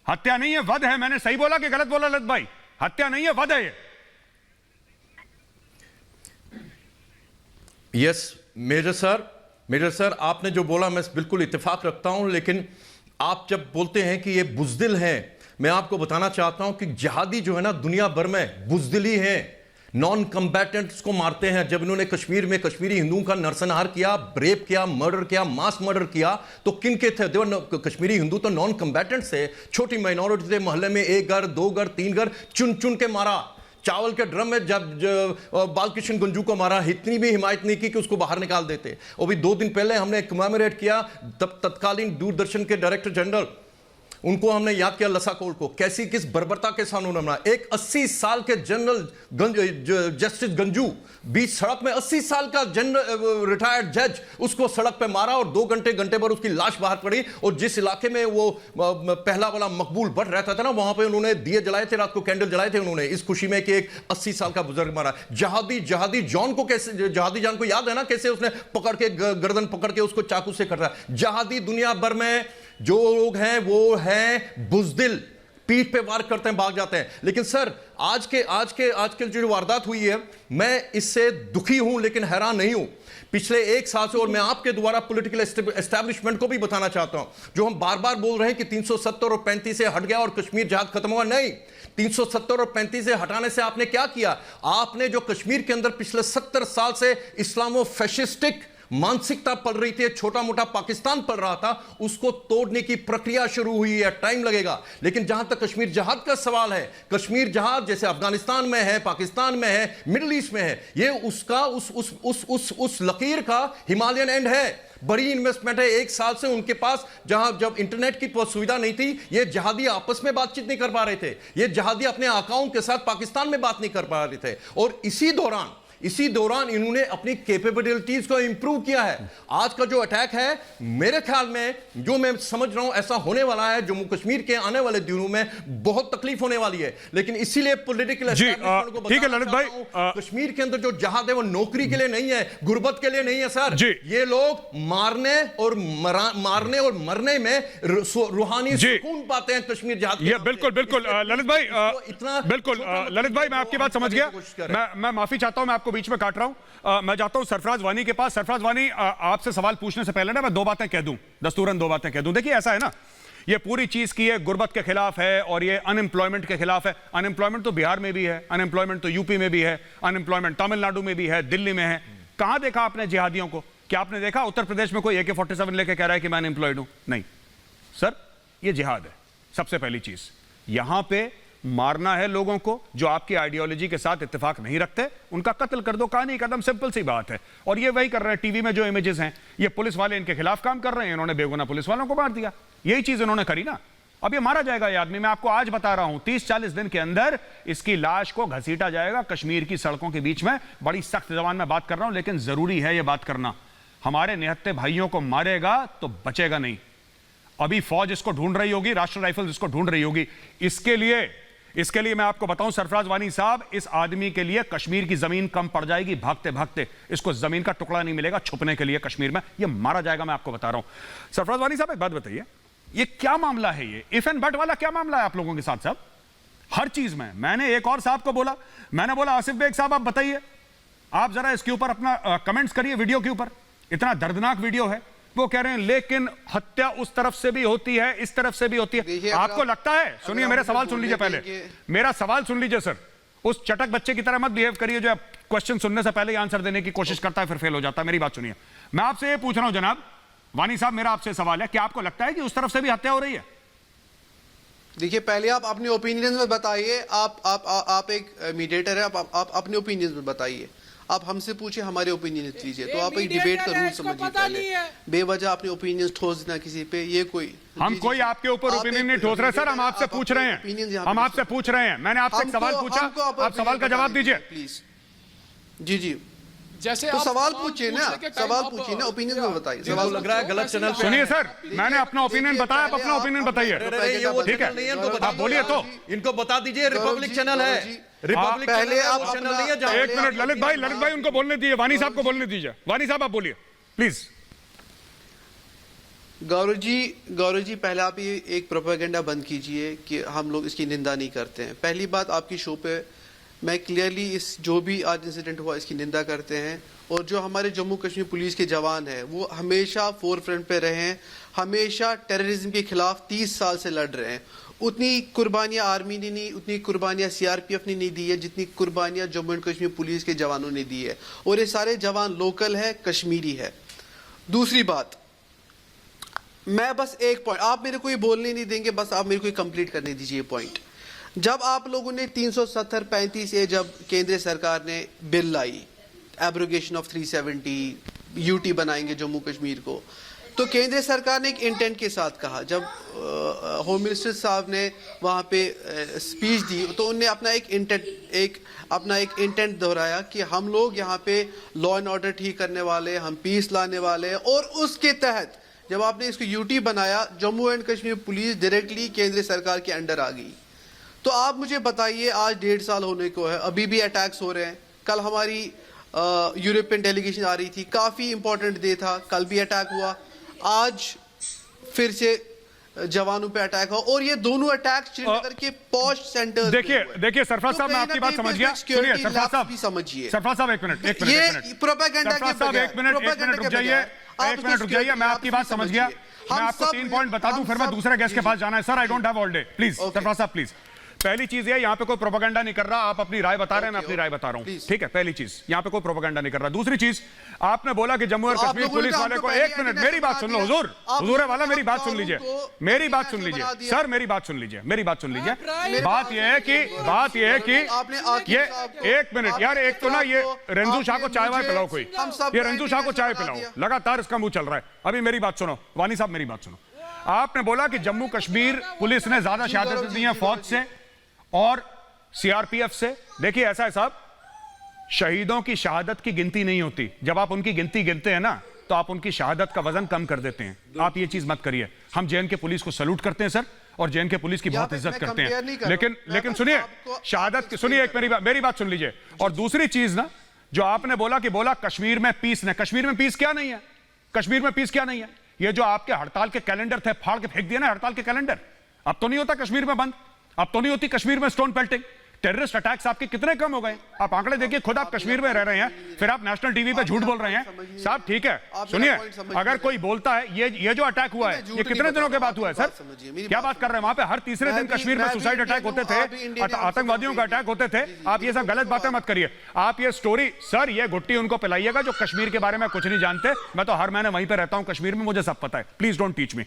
हत्या नहीं है, वध है। मैंने सही बोला कि गलत बोला ललित भाई? हत्या नहीं है, वध है ये। यस मेजर सर, आपने जो बोला मैं बिल्कुल इत्तेफाक रखता हूं, लेकिन आप जब बोलते हैं कि ये बुजदिल हैं, मैं आपको बताना चाहता हूं कि जिहादी जो है ना दुनिया भर में बुजदिली हैं, नॉन कम्बैटेंट्स को मारते हैं। जब इन्होंने कश्मीर में कश्मीरी हिंदुओं का नरसंहार किया, रेप किया, मर्डर किया, मास मर्डर किया, तो किन के थे? कश्मीरी हिंदू तो नॉन कम्बैटेंट्स थे, छोटी माइनॉरिटी थे, मोहल्ले में 1 घर 2 घर 3 घर चुन चुन के मारा। चावल के ड्रम में जब बालकृष्ण गंजू को मारा, इतनी भी हिमायत नहीं की कि उसको बाहर निकाल देते। और भी 2 दिन पहले हमने कमेमोरेट किया तत्कालीन दूरदर्शन के डायरेक्टर जनरल, उनको हमने याद किया, लसाकोल को। कैसी किस बर्बरता के साथ उन्होंने मारा। एक 80 साल के जनरल जस्टिस गंजू बीच सड़क में, 80 साल का जनरल रिटायर्ड जज, उसको सड़क पे मारा और 2 घंटे पर उसकी लाश बाहर पड़ी। और जिस इलाके में वो पहला वाला मकबूल भट्ट रहता था ना, वहां पे उन्होंने दिए जलाए थे, रात को कैंडल जलाए थे उन्होंने, इस खुशी में कि एक 80 साल का बुजुर्ग मारा। जहादी जॉन को कैसे, जहादी जॉन को याद है ना कैसे उसने पकड़ के गर्दन पकड़ के उसको चाकू से कट रहा। जहादी दुनिया भर में जो लोग हैं वो हैं बुजदिल, पीठ पे वार करते हैं, भाग जाते हैं। लेकिन सर आज के जो वारदात हुई है, मैं इससे दुखी हूं लेकिन हैरान नहीं हूं। पिछले 1 साल से, और मैं आपके द्वारा पॉलिटिकल एस्टैब्लिशमेंट को भी बताना चाहता हूं, जो हम बार बार बोल रहे हैं कि 370 और 35 से हट गया और कश्मीर जहाद खत्म हुआ, नहीं। 370 और 35 से हटाने से आपने क्या किया? आपने जो कश्मीर के अंदर पिछले 70 साल से इस्लामो फैशिस्टिक मानसिकता पल रही थी, छोटा मोटा पाकिस्तान पल रहा था, उसको तोड़ने की प्रक्रिया शुरू हुई है। टाइम लगेगा। लेकिन जहां तक कश्मीर जहाद का सवाल है, कश्मीर जहाद जैसे अफगानिस्तान में है, पाकिस्तान में है, मिडिल ईस्ट में है, ये उसका उस लकीर का हिमालयन एंड है। बड़ी इन्वेस्टमेंट है। 1 साल से उनके पास, जब इंटरनेट की सुविधा नहीं थी, ये जहादी आपस में बातचीत नहीं कर पा रहे थे, ये जहादी अपने आकाओं के साथ पाकिस्तान में बात नहीं कर पा रहे थे। और इसी दौरान इन्होंने अपनी कैपेबिलिटीज को इंप्रूव किया है। आज का जो अटैक है, मेरे ख्याल में जो मैं समझ रहा हूं ऐसा होने वाला है, जम्मू कश्मीर के आने वाले दिनों में बहुत तकलीफ होने वाली है। लेकिन इसीलिए पॉलिटिकल एस्टैब्लिशमेंट को ठीक है ललित भाई, कश्मीर के अंदर जो जहाद है वो नौकरी के लिए नहीं है, गुर्बत के लिए नहीं है सर। ये लोग मारने और मरने में रूहानी सुकून पाते हैं कश्मीर जहाद। ये बिल्कुल ललित भाई, इतना बिल्कुल ललित भाई, मैं आपकी बात समझ गया। मैं माफी चाहता हूं, मैं आपको बीच में काट रहा हूं। मैं जाता हूं सरफराज वानी के पास। सरफराज वानी, आपसे सवाल पूछने से पहले ना मैं 2 बातें कह दूं, दस्तूरन 2 बातें कह दूं। देखिए ऐसा है ना ये पूरी चीज की है गुर्बत के खिलाफ है और ये अनएम्प्लॉयमेंट के खिलाफ है। अनएम्प्लॉयमेंट तो बिहार में भी है, अनएम्प्लॉयमेंट तो यूपी में भी है, अनएम्प्लॉयमेंट तमिलनाडु में भी है, दिल्ली में है। कहां देखा आपने जिहादियों को? क्या आपने देखा उत्तर प्रदेश में कोई AK-47 लेके कह रहा है कि मैं अनएम्प्लॉयड हूं? नहीं सर, ये जिहाद है। सबसे पहली चीज, यहां पे मारना है लोगों को जो आपकी आइडियोलॉजी के साथ इत्तेफाक नहीं रखते, उनका कत्ल कर दो, कहानी कदम, सिंपल सी बात है। और ये वही कर रहे हैं। टीवी में जो इमेजेस हैं, ये पुलिस वाले इनके खिलाफ काम कर रहे हैं, इन्होंने बेगुनाह पुलिस वालों को मार दिया, यही चीज इन्होंने करी ना। अब ये मारा जाएगा ये आदमी, मैं आपको आज बता रहा हूं, 30-40 दिन के अंदर इसकी लाश को घसीटा जाएगा कश्मीर की सड़कों के बीच में। बड़ी सख्त जबान में बात कर रहा हूं, लेकिन जरूरी है ये बात करना। हमारे निहत्थे भाइयों को मारेगा तो बचेगा नहीं। अभी फौज इसको ढूंढ रही होगी, राष्ट्रीय राइफल्स इसको ढूंढ रही होगी। इसके लिए मैं आपको बताऊं सरफराज वानी साहब, इस आदमी के लिए कश्मीर की जमीन कम पड़ जाएगी भागते भागते। इसको जमीन का टुकड़ा नहीं मिलेगा छुपने के लिए कश्मीर में, ये मारा जाएगा, मैं आपको बता रहा हूं। सरफराज वानी साहब एक बात बताइए, ये क्या मामला है? ये इफ एंड बट वाला क्या मामला है आप लोगों के साथ साहब? हर चीज में मैंने एक और साहब को बोला, मैंने बोला आसिफ बेग साहब आप बताइए, आप जरा इसके ऊपर अपना कमेंट्स करिए वीडियो के ऊपर, इतना दर्दनाक वीडियो है। वो कह रहे हैं लेकिन हत्या उस तरफ से भी होती है, इस तरफ से भी होती है। आपको लगता है, सुनिए मेरा सवाल सुन लीजिए पहले, मेरा सवाल सुन लीजिए सर। उस चटक बच्चे की तरह मत बिहेव करिए जो क्वेश्चन सुनने से पहले ही आंसर देने की कोशिश करता है फिर फेल हो जाता है। मेरी बात सुनिए, मैं आपसे ये पूछ रहा हूं जनाब वानी साहब, मेरा आपसे सवाल है, क्या आपको लगता है कि उस तरफ से भी हत्या हो रही है? देखिए, पहले आप अपने ओपिनियंस में बताइए। आप एक मीडिएटर है, आप अपने ओपिनियंस में बताइए। आप हमसे पूछे, हमारे ओपिनियन लीजिए। तो आप एक डिबेट का रूल समझिए। पहले बेवजह अपने ओपिनियन ठोस देना किसी पे, ये कोई हम कोई आपके ऊपर ओपिनियन नहीं ठोस रहे सर, हम आपसे पूछ रहे हैं, हम आपसे पूछ रहे हैं। मैंने आपसे सवाल पूछा, आप सवाल का जवाब दीजिए प्लीज। जी जी, जैसे तो सवाल पूछिए ना, सवाल पूछिए ना, ओपिनियन में बताइए। सवाल लग रहा है गलत चैनल पे। सुनिए सर, मैंने अपना ओपिनियन बताया, आप अपना ओपिनियन बताइए। ठीक है, आप बोलिए तो। इनको बता दीजिए रिपब्लिक चैनल है, रिपब्लिक पहले आप चैनल नहीं है। एक मिनट ललित भाई उनको बोलने दीजिए, वानी साहब को बोलने दीजिए। वानी साहब आप बोलिए प्लीज। गौरव जी पहले आप ये एक प्रोपेगेंडा बंद कीजिए कि हम लोग इसकी निंदा नहीं करते हैं। पहली बात, आपकी शो पे मैं क्लियरली इस जो भी आज इंसिडेंट हुआ इसकी निंदा करते हैं। और जो हमारे जम्मू कश्मीर पुलिस के जवान हैं वो हमेशा फोर फ्रंट पे रहे हैं, हमेशा टेररिज्म के खिलाफ 30 साल से लड़ रहे हैं। उतनी कुर्बानियां आर्मी ने नहीं, उतनी कुर्बानियां CRPF ने नहीं दी है जितनी कुर्बानियां जम्मू एंड कश्मीर पुलिस के जवानों ने दी है। और ये सारे जवान लोकल है, कश्मीरी है। दूसरी बात, मैं बस एक पॉइंट, आप मेरे को ये बोलने नहीं देंगे, बस आप मेरे को कंप्लीट करने दीजिए पॉइंट। जब आप लोगों ने 370-35 ए जब केंद्र सरकार ने bill lie, abrogation of 370, UT बनाएंगे जम्मू कश्मीर को, तो केंद्र सरकार ने एक इंटेंट के साथ कहा। जब होम मिनिस्टर साहब ने वहाँ पे स्पीच दी तो उन्होंने अपना एक इंटेंट दोहराया कि हम लोग यहाँ पे लॉ एंड ऑर्डर ठीक करने वाले, हम पीस लाने वाले हैं। और उसके तहत जब आपने इसको UT बनाया, Jammu and Kashmir police directly केंद्र सरकार के अंडर आ गई। तो आप मुझे बताइए, आज 1.5 साल होने को है, अभी भी अटैक्स हो रहे हैं। कल हमारी यूरोपियन डेलीगेशन आ रही थी, काफ़ी इंपॉर्टेंट डे था, कल भी अटैक हुआ, आज फिर से जवानों पे अटैक हो। और ये दोनों अटैक श्रीनगर के पॉश सेंटर्स। देखिए सरफराज साहब, मैं आपकी बात समझ गया। सुनिए सरफराज साहब भी समझिए। सरफराज साहब एक मिनट ये प्रोपेगेंडा के साहब एक मिनट रुक जाइए, एक मिनट रुक जाइए। मैं आपकी बात समझ गया। मैं आपको 3 पॉइंट बता दूं, फिर मैं दूसरे गेस्ट के पास जाना है। Sir I don't have all day, please Sarfaraz साहब प्लीज। पहली चीज है, यहां पे कोई प्रोपेगेंडा नहीं कर रहा, आप अपनी राय बता रहे हैं, मैं अपनी राय बता रहा हूं। ठीक है, पहली चीज, यहां पे कोई प्रोपेगेंडा नहीं कर रहा। दूसरी चीज, आपने बोला कि जम्मू और कश्मीर पुलिस वाले को, एक मिनट मेरी बात सुन लो हुजूर वाला, मेरी बात सुन लीजिए, मेरी बात सुन लीजिए सर, मेरी बात सुन लीजिए, मेरी बात सुन लीजिए। बात यह है कि ये एक मिनट यार, एक तो ना ये रंजू शाह को चाय वाय पिलाओ, कोई ये रंजू शाह को चाय पिलाओ, लगातार इसका मुंह चल रहा है। अभी मेरी बात सुनो वानी साहब, मेरी बात सुनो। आपने बोला कि जम्मू कश्मीर पुलिस ने ज्यादा शहादतें दी हैं फौज से और CRPF से। देखिए ऐसा है साहब, शहीदों की शहादत की गिनती नहीं होती। जब आप उनकी गिनती गिनते हैं ना, तो आप उनकी शहादत का वजन कम कर देते हैं। आप ये चीज मत करिए। हम JNK पुलिस को सैल्यूट करते हैं सर, और JNK पुलिस की बहुत इज्जत करते हैं। लेकिन सुनिए, शहादत की सुनिए, एक मेरी बात सुन लीजिए। और दूसरी चीज ना, जो आपने बोला कश्मीर में पीस नहीं, कश्मीर में पीस क्या नहीं है, कश्मीर में पीस क्या नहीं है। ये जो आपके हड़ताल के कैलेंडर थे, फाड़ के फेंक दिए ना हड़ताल के कैलेंडर। अब तो नहीं होता कश्मीर में बंद, अब तो नहीं होती कश्मीर में स्टोन पेल्टिंग। टेररिस्ट अटैक्स आपके कितने कम हो गए? आप आंकड़े देखिए, खुद आप कश्मीर में रह रहे हैं, फिर आप नेशनल टीवी पे झूठ बोल रहे हैं। साहब ठीक है, सुनिए, अगर कोई बोलता है ये जो अटैक हुआ है ये कितने दिनों के बाद हुआ है सर? क्या बात कर रहे हैं? वहां पे हर तीसरे दिन कश्मीर में सुसाइड अटैक होते थे, आतंकवादियों का अटैक होते थे। आप ये सब गलत बातें मत करिए। आप ये स्टोरी, सर ये गुट्टी उनको पिलाइएगा जो कश्मीर के बारे में कुछ नहीं जानते। मैं तो हर महीने वहीं पे रहता हूं कश्मीर में, मुझे सब पता है। Please don't teach me.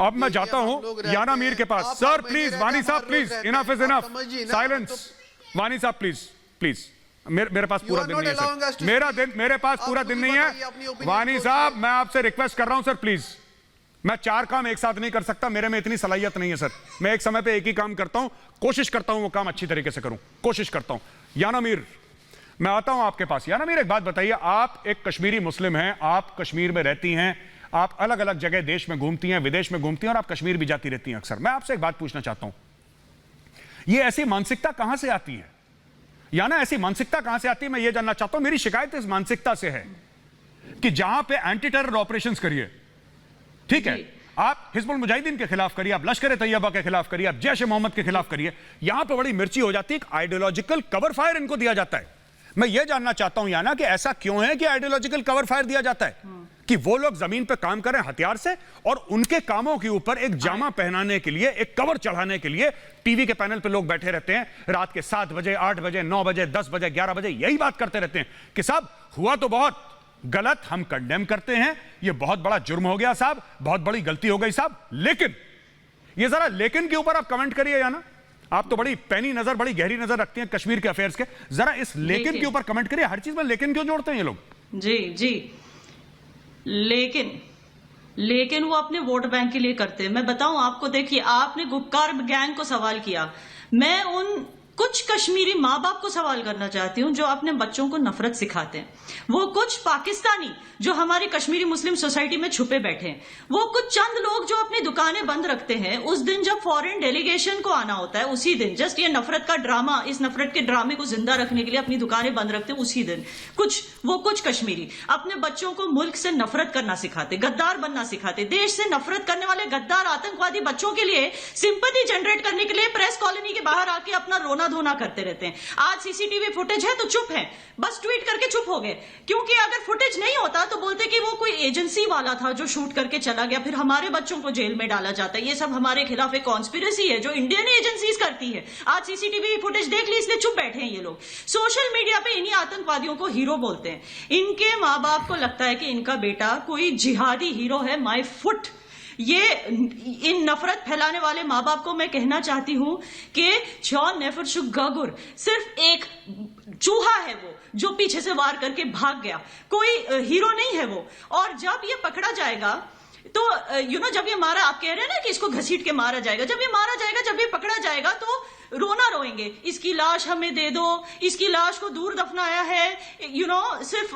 अब मैं जाता हूं याना मीर के पास। सर प्लीज, वानी साहब please, enough is enough, silence. वानी साहब प्लीज प्लीज, मेरे पास पूरा दिन नहीं है सर, मेरे पास पूरा दिन नहीं है। वानी साहब मैं आपसे रिक्वेस्ट कर रहा हूं सर प्लीज, मैं 4 काम एक साथ नहीं कर सकता, मेरे में इतनी सलाहियत नहीं है सर। मैं एक समय पे एक ही काम करता हूं, कोशिश करता हूं वो काम अच्छी तरीके से करूं, कोशिश करता हूं। याना मीर, मैं आता हूं आपके पास। याना मीर, एक बात बताइए, आप एक कश्मीरी मुस्लिम हैं, आप कश्मीर में रहती हैं, आप अलग अलग जगह देश में घूमती हैं, विदेश में घूमती हैं, और आप कश्मीर भी जाती रहती हैं अक्सर। मैं आपसे एक बात पूछना चाहता हूं, ये ऐसी मानसिकता कहां से आती है? या ना ऐसी मानसिकता कहां से आती है, मैं ये जानना चाहता हूं। मेरी शिकायत इस मानसिकता से है कि जहां पे एंटी टेरर ऑपरेशंस करिए, ठीक है, आप हिजबुल मुजाहिदीन के खिलाफ करिए, आप लश्कर तैयबा के खिलाफ करिए, आप जैश ए मोहम्मद के खिलाफ करिए, यहां पे बड़ी मिर्ची हो जाती है, एक आइडियोलॉजिकल कवर फायर इनको दिया जाता है। मैं ये जानना चाहता हूं याना कि ऐसा क्यों है कि आइडियोलॉजिकल कवर फायर दिया जाता है कि वो लोग जमीन पे काम करें हथियार से, और उनके कामों के ऊपर एक जामा पहनाने के लिए, एक कवर चढ़ाने के लिए टीवी के पैनल पे लोग बैठे रहते हैं, रात के 7 बजे, 8 बजे, 9 बजे, 10 बजे, 11 बजे यही बात करते रहते हैं कि साहब हुआ तो बहुत गलत, हम कंडेम करते हैं, ये बहुत बड़ा जुर्म हो गया साहब, बहुत बड़ी गलती हो गई साहब। लेकिन ये जरा लेकिन के ऊपर आप कमेंट करिए याना, आप तो बड़ी पैनी नजर, बड़ी गहरी नजर रखती हैं कश्मीर के अफेयर्स के, जरा इस लेकिन के ऊपर कमेंट करिए। हर चीज में लेकिन क्यों जोड़ते हैं ये लोग? जी जी, लेकिन वो अपने वोट बैंक के लिए करते हैं। मैं बताऊं आपको, देखिए आपने गुपकार गैंग को सवाल किया, मैं उन कुछ कश्मीरी माँ बाप को सवाल करना चाहती हूँ जो अपने बच्चों को नफरत सिखाते हैं। वो कुछ पाकिस्तानी जो हमारी कश्मीरी मुस्लिम सोसाइटी में छुपे बैठे हैं, वो कुछ चंद लोग जो अपनी दुकानें बंद रखते हैं, उस दिन जब फॉरेन डेलीगेशन को आना होता है, उसी दिन जस्ट ये नफरत का ड्रामा, इस नफरत के ड्रामे को जिंदा रखने के लिए अपनी दुकानें बंद रखते हैं, उसी दिन कुछ कश्मीरी अपने बच्चों को मुल्क से नफरत करना सिखाते, गद्दार बनना सिखाते, देश से नफरत करने वाले गद्दार आतंकवादी बच्चों के लिए सिंपैथी जनरेट करने के लिए प्रेस कॉलोनी के बाहर आके अपना रोना धोना करते रहते हैं। आज सीसीटीवी फुटेज है तो चुप है, बस ट्वीट करके चुप हो गए, क्योंकि अगर फुटेज नहीं होता तो बोलते कि वो कोई एजेंसी वाला था जो शूट करके चला गया, फिर हमारे बच्चों को जेल में डाला जाता है। ये सब हमारे खिलाफ एक कॉन्स्पिरेसी है जो इंडियन एजेंसीज करती है। आज सीसीटीवी फुटेज देख ली इसलिए चुप बैठे हैं ये लोग। सोशल मीडिया पे इन्हीं आतंकवादियों को हीरो बोलते हैं। इनके माँ बाप को लगता है कि इनका बेटा कोई जिहादी हीरो है, माय फुट। ये इन नफरत फैलाने वाले माँ बाप को मैं कहना चाहती हूं कि गगुर सिर्फ एक चूहा है वो जो पीछे से वार करके भाग गया, कोई हीरो नहीं है वो। और जब ये पकड़ा जाएगा तो जब ये मारा, आप कह रहे हैं ना कि इसको घसीट के मारा जाएगा, जब ये मारा जाएगा, जब ये पकड़ा जाएगा तो रोना रोएंगे, इसकी लाश हमें दे दो, इसकी लाश को दूर दफनाया है, सिर्फ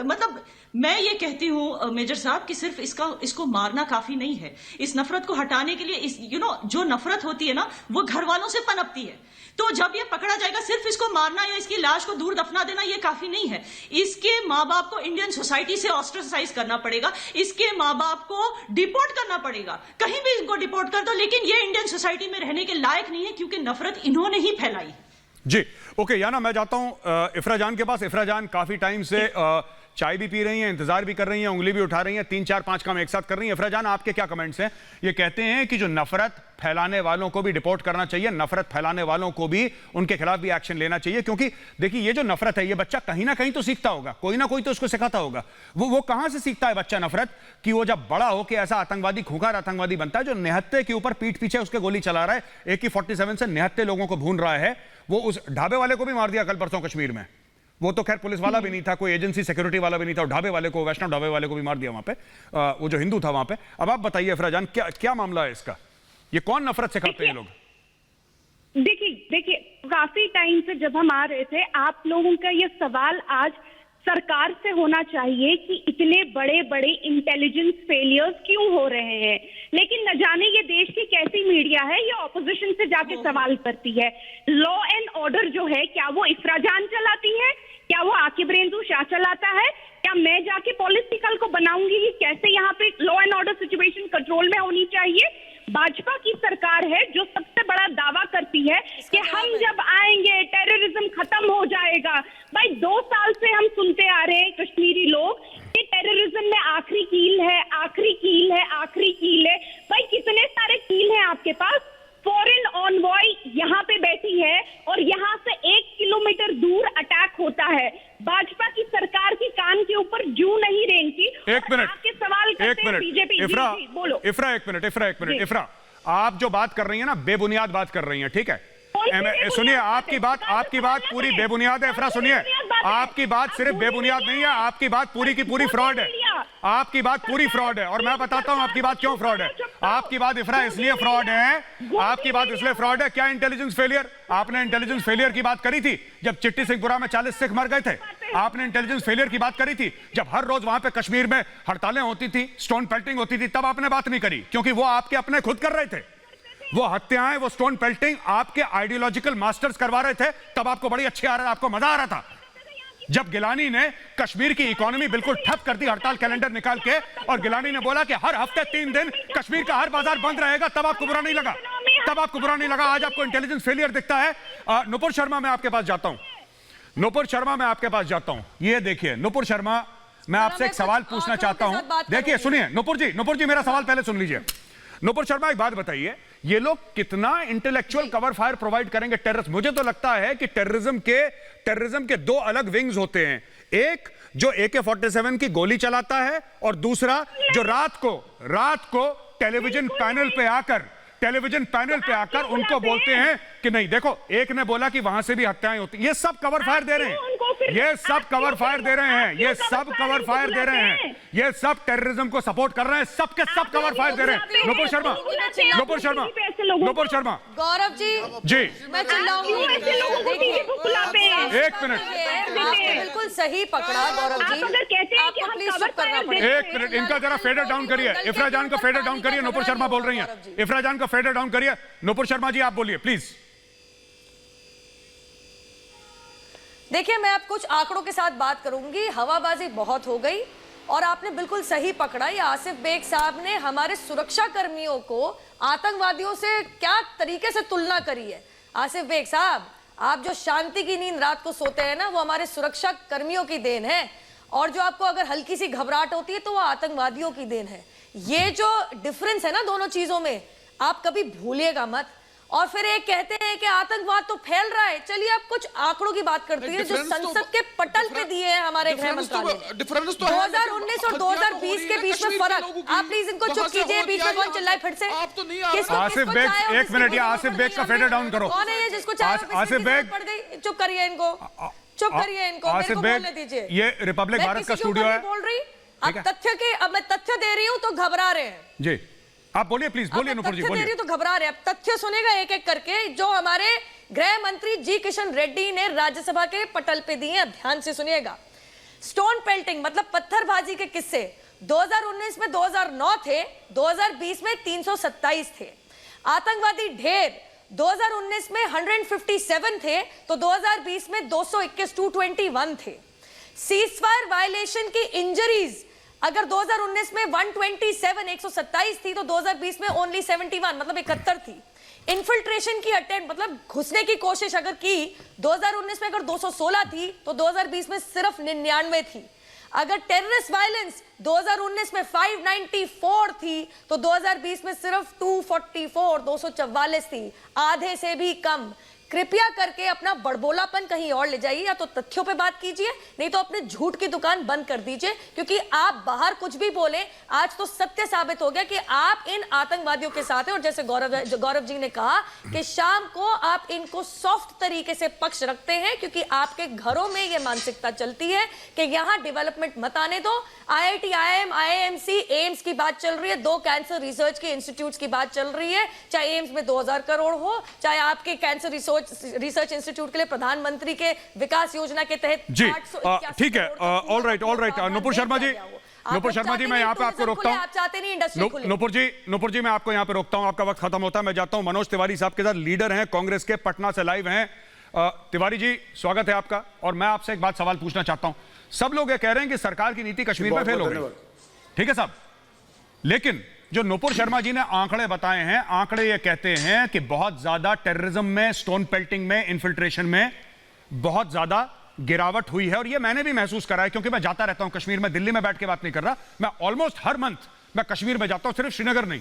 मतलब मैं ये कहती हूं मेजर साहब कि सिर्फ इसको मारना काफी नहीं है। इस नफरत को हटाने के लिए जो नफरत होती है ना वो घर वालों से पनपती है। तो जब ये पकड़ा जाएगा, सिर्फ इसको मारना या इसकी लाश को दूर दफना देना ये काफी नहीं है। इसके माँ बाप को इंडियन सोसाइटी से ऑस्ट्रेसाइज करना पड़ेगा, इसके माँ बाप को डिपोर्ट करना पड़ेगा, कहीं भी इनको डिपोर्ट कर दो, लेकिन ये इंडियन सोसाइटी में रहने के लायक नहीं है क्योंकि नफरत इन्होंने ही फैलाई। जी ओके याना, मैं जाता हूं इफ्रा जान के पास। इफ्रा जान काफी टाइम से चाय भी पी रही हैं, इंतजार भी कर रही हैं, उंगली भी उठा रही हैं, 3 4 5 काम एक साथ कर रही हैं। इफ्रा जान, आपके क्या कमेंट्स हैं? ये कहते हैं कि जो नफरत फैलाने वालों को भी डिपोर्ट करना चाहिए, नफरत फैलाने वालों को भी उनके खिलाफ भी एक्शन लेना चाहिए, क्योंकि देखिए ये जो नफरत है ये बच्चा कहीं ना कहीं तो सीखता होगा, कोई ना कोई तो उसको सिखाता होगा। वो कहां से सीखता है बच्चा नफरत? कि वो जब बड़ा हो के ऐसा आतंकवादी, खूंखार आतंकवादी बनता है जो निहत्ते के ऊपर पीठ पीछे उसके गोली चला रहा है, AK-47 से निहत्ते लोगों को भून रहा है। वो उस ढाबे वाले को भी मार दिया कल परसों कश्मीर में, वो तो खैर पुलिस वाला भी नहीं था, कोई एजेंसी सिक्योरिटी वाला भी नहीं था, ढाबे वाले को, वैष्णव ढाबे वाले को भी मार दिया वहां पे, वो जो हिंदू था वहां पे। अब आप बताइए इफ्रा जान, क्या मामला है इसका? ये कौन नफरत सिखाते हैं लोग? देखिए काफी टाइम से जब हम आ रहे थे, आप लोगों का ये सवाल आज सरकार से होना चाहिए कि इतने बड़े बड़े इंटेलिजेंस फेलियर्स क्यों हो रहे हैं, लेकिन न जाने ये देश की कैसी मीडिया है, ये ऑपोजिशन से जाके सवाल करती है। लॉ एंड ऑर्डर जो है, क्या वो इफ्रा जान चलाती है? क्या वो आकिब रेंजू शाह चलाता है? क्या मैं जाके पॉलिटिकल को बनाऊंगी कि कैसे यहाँ पे law and order situation control में होनी चाहिए? भाजपा की सरकार है जो सबसे बड़ा दावा करती है कि हम जब आएंगे इफ्रा, जी, बोलो। इफ्रा एक मिनट, इफ्रा आप जो बात कर रही हैं ना बेबुनियाद बात कर रही हैं, ठीक है? सुनिए, आपकी बात पूरी बेबुनियाद है। इफ्रा सुनिए, आपकी बात सिर्फ बेबुनियाद नहीं है, आपकी बात पूरी की पूरी फ्रॉड है। आपकी बात पूरी फ्रॉड है और मैं बताता हूं आपकी बात क्यों फ्रॉड है। आपकी बात इफ्रा इसलिए फ्रॉड है, आपकी बात इसलिए फ्रॉड है। क्या इंटेलिजेंस फेलियर? आपने इंटेलिजेंस फेलियर की बात करी थी जब चिट्टी सिंहपुरा में 40 सिख मर गए थे? आपने इंटेलिजेंस फेलियर की बात करी थी जब हर रोज वहां पे कश्मीर में हड़तालें होती थी, स्टोन पेल्टिंग होती थी? तब आपने बात नहीं करी क्योंकि वो आपके अपने खुद कर रहे थे। वो हत्याएं, वो स्टोन पेल्टिंग आपके आइडियोलॉजिकल मास्टर्स करवा रहे थे, तब आपको बड़ी अच्छी आ रहा था, आपको मजा आ रहा था। जब गिलानी ने कश्मीर की इकोनॉमी बिल्कुल ठप कर दी हड़ताल कैलेंडर निकाल के, और गिलानी ने बोला कि हर हफ्ते 3 दिन कश्मीर का हर बाजार बंद रहेगा, तब आपको बुरा नहीं लगा, तब आपको बुरा नहीं लगा। आज आपको इंटेलिजेंस फेलियर दिखता है। नुपुर शर्मा, मैं आपके पास जाता हूं। नुपुर शर्मा, मैं आपके पास जाता हूं। ये देखिए नुपुर शर्मा, मैं आपसे एक सवाल पूछना चाहता हूं। देखिए सुनिए नुपुर जी मेरा सवाल पहले सुन लीजिए। नुपुर शर्मा एक बात बताइए, ये लोग कितना इंटेलेक्चुअल कवर फायर प्रोवाइड करेंगे टेररिस्ट? मुझे तो लगता है कि टेररिज्म के 2 अलग विंग्स होते हैं, एक जो AK-47 की गोली चलाता है और दूसरा जो रात को टेलीविजन पैनल पे आकर उनको बोलते हैं कि नहीं देखो, एक ने बोला कि वहां से भी हत्याएं होती। ये सब कवर फायर दे रहे हैं, ये सब कवर फायर दे रहे हैं, ये सब कवर फायर दे रहे हैं, ये सब टेररिज्म को सपोर्ट कर रहे हैं, सबके सब कवर फायर दे रहे हैं। नुपुर शर्मा गौरव जी मैं चिल्लाऊंगी। एक मिनट, बिल्कुल सही पकड़ा गौरव जी, आपको प्लीज चुप करना पड़ेगा। एक मिनट, इनका जरा फेडर डाउन करिए। इफ्रा जान को फेडर डाउन करिए। नुपुर शर्मा बोल रही हैं, इफ्रा जान को फेडर डाउन करिए। नुपुर शर्मा जी आप बोलिए प्लीज। देखिए, मैं अब कुछ आंकड़ों के साथ बात करूंगी। हवाबाजी बहुत हो गई और आपने बिल्कुल सही पकड़ा। ये आसिफ बेग साहब ने हमारे सुरक्षा कर्मियों को आतंकवादियों से क्या तरीके से तुलना करी है। आसिफ बेग साहब, आप जो शांति की नींद रात को सोते हैं ना, वो हमारे सुरक्षा कर्मियों की देन है, और जो आपको अगर हल्की सी घबराहट होती है तो वो आतंकवादियों की देन है। ये जो डिफरेंस है ना दोनों चीजों में, आप कभी भूलिएगा मत। और फिर एक कहते हैं कि आतंकवाद तो फैल रहा है। चलिए आप कुछ आंकड़ों की बात करते हैं जो संसद के पटल पे दिए हैं हमारे गृह मंत्रालय ने। 2019 और 2020 के बीच में फर्क, आप प्लीज इनको चुप कीजिए, बीच में कौन चिल्लाए फिर से। आसिफ बेग, एक मिनट, या आसिफ बेग का फेडर डाउन करो। कौन है ये जिसको आसिफ बेग पड़ गई? चुप करिए इनको, चुप करिए इनको, आसिफ बेग, दीजिए। ये रिपब्लिक भारत का स्टूडियो है। बोल रही अब मैं तथ्य दे रही हूँ तो घबरा रहे हैं जी। आप बोलिए प्लीज, बोलिए नुपुर जी बोलिए। तो घबरा रहे हैं। अब तथ्य सुनेगा एक एक करके जो हमारे गृह मंत्री जी किशन रेड्डी ने राज्यसभा के पटल पे दिए। अब ध्यान से सुनिएगा। स्टोन पेल्टिंग मतलब पत्थरबाजी के किस्से 2019 में 2009 थे, 2020 में 327 थे। आतंकवादी ढेर 2019 में 157 थे तो 2020 में 221 थे। सीजफायर वायलेशन की इंजरीज अगर 2019 में 127 थी तो 2020 में ओनली 71 मतलब 71 थी। इन्फिल्ट्रेशन की अटेम्प्ट मतलब घुसने की कोशिश अगर की 2019 में अगर 216 थी तो 2020 में सिर्फ 99 थी। अगर टेररिस्ट वायलेंस 2019 में 594 थी तो 2020 में सिर्फ 244 थी, आधे से भी कम। कृपया करके अपना बड़बोलापन कहीं और ले जाइए, या तो तथ्यों पे बात कीजिए, नहीं तो अपने झूठ की दुकान बंद कर दीजिए। क्योंकि आप बाहर कुछ भी बोले, आज तो सत्य साबित हो गया कि आप इन आतंकवादियों के साथ हैं। और जैसे गौरव जी ने कहा कि शाम को आप इनको सॉफ्ट तरीके से पक्ष रखते हैं क्योंकि आपके घरों में यह मानसिकता चलती है कि यहां डेवलपमेंट मत आने दो। IIT, IIM, IIMC, एम्स की बात चल रही है, 2 कैंसर रिसर्च के इंस्टीट्यूट्स की बात चल रही है, चाहे एम्स में 2000 करोड़ हो, चाहे आपके कैंसर रिसर्च इंस्टीट्यूट के लिए प्रधानमंत्री के विकास योजना के तहत जी ठीक है। ऑल राइट नुपुर शर्मा जी मैं यहाँ पे आपको रोकता हूँ। आप चाहते नहीं इंडस्ट्री खुले। नुपुर जी मैं आपको यहाँ पे रोकता हूँ, आपका वक्त खत्म होता है, मैं जाता हूँ। मनोज तिवारी साहब के साथ लीडर हैं कांग्रेस के, पटना से लाइव हैं। तिवारी जी स्वागत है आपका। और मैं आपसे एक बात सवाल पूछना चाहता हूँ। सब लोग ये कह रहे हैं कि सरकार की नीति कश्मीर में फेल हो गई, ठीक है साहब, लेकिन जो नुपुर शर्मा जी ने आंकड़े बताए हैं, आंकड़े ये कहते हैं कि बहुत ज्यादा टेररिज्म में, स्टोन पेल्टिंग में, इन्फिल्ट्रेशन में बहुत ज्यादा गिरावट हुई है। और ये मैंने भी महसूस करा है क्योंकि मैं जाता रहता हूं कश्मीर में, दिल्ली में बैठ के बात नहीं कर रहा, मैं ऑलमोस्ट हर मंथ मैं कश्मीर में जाता हूं, सिर्फ श्रीनगर नहीं,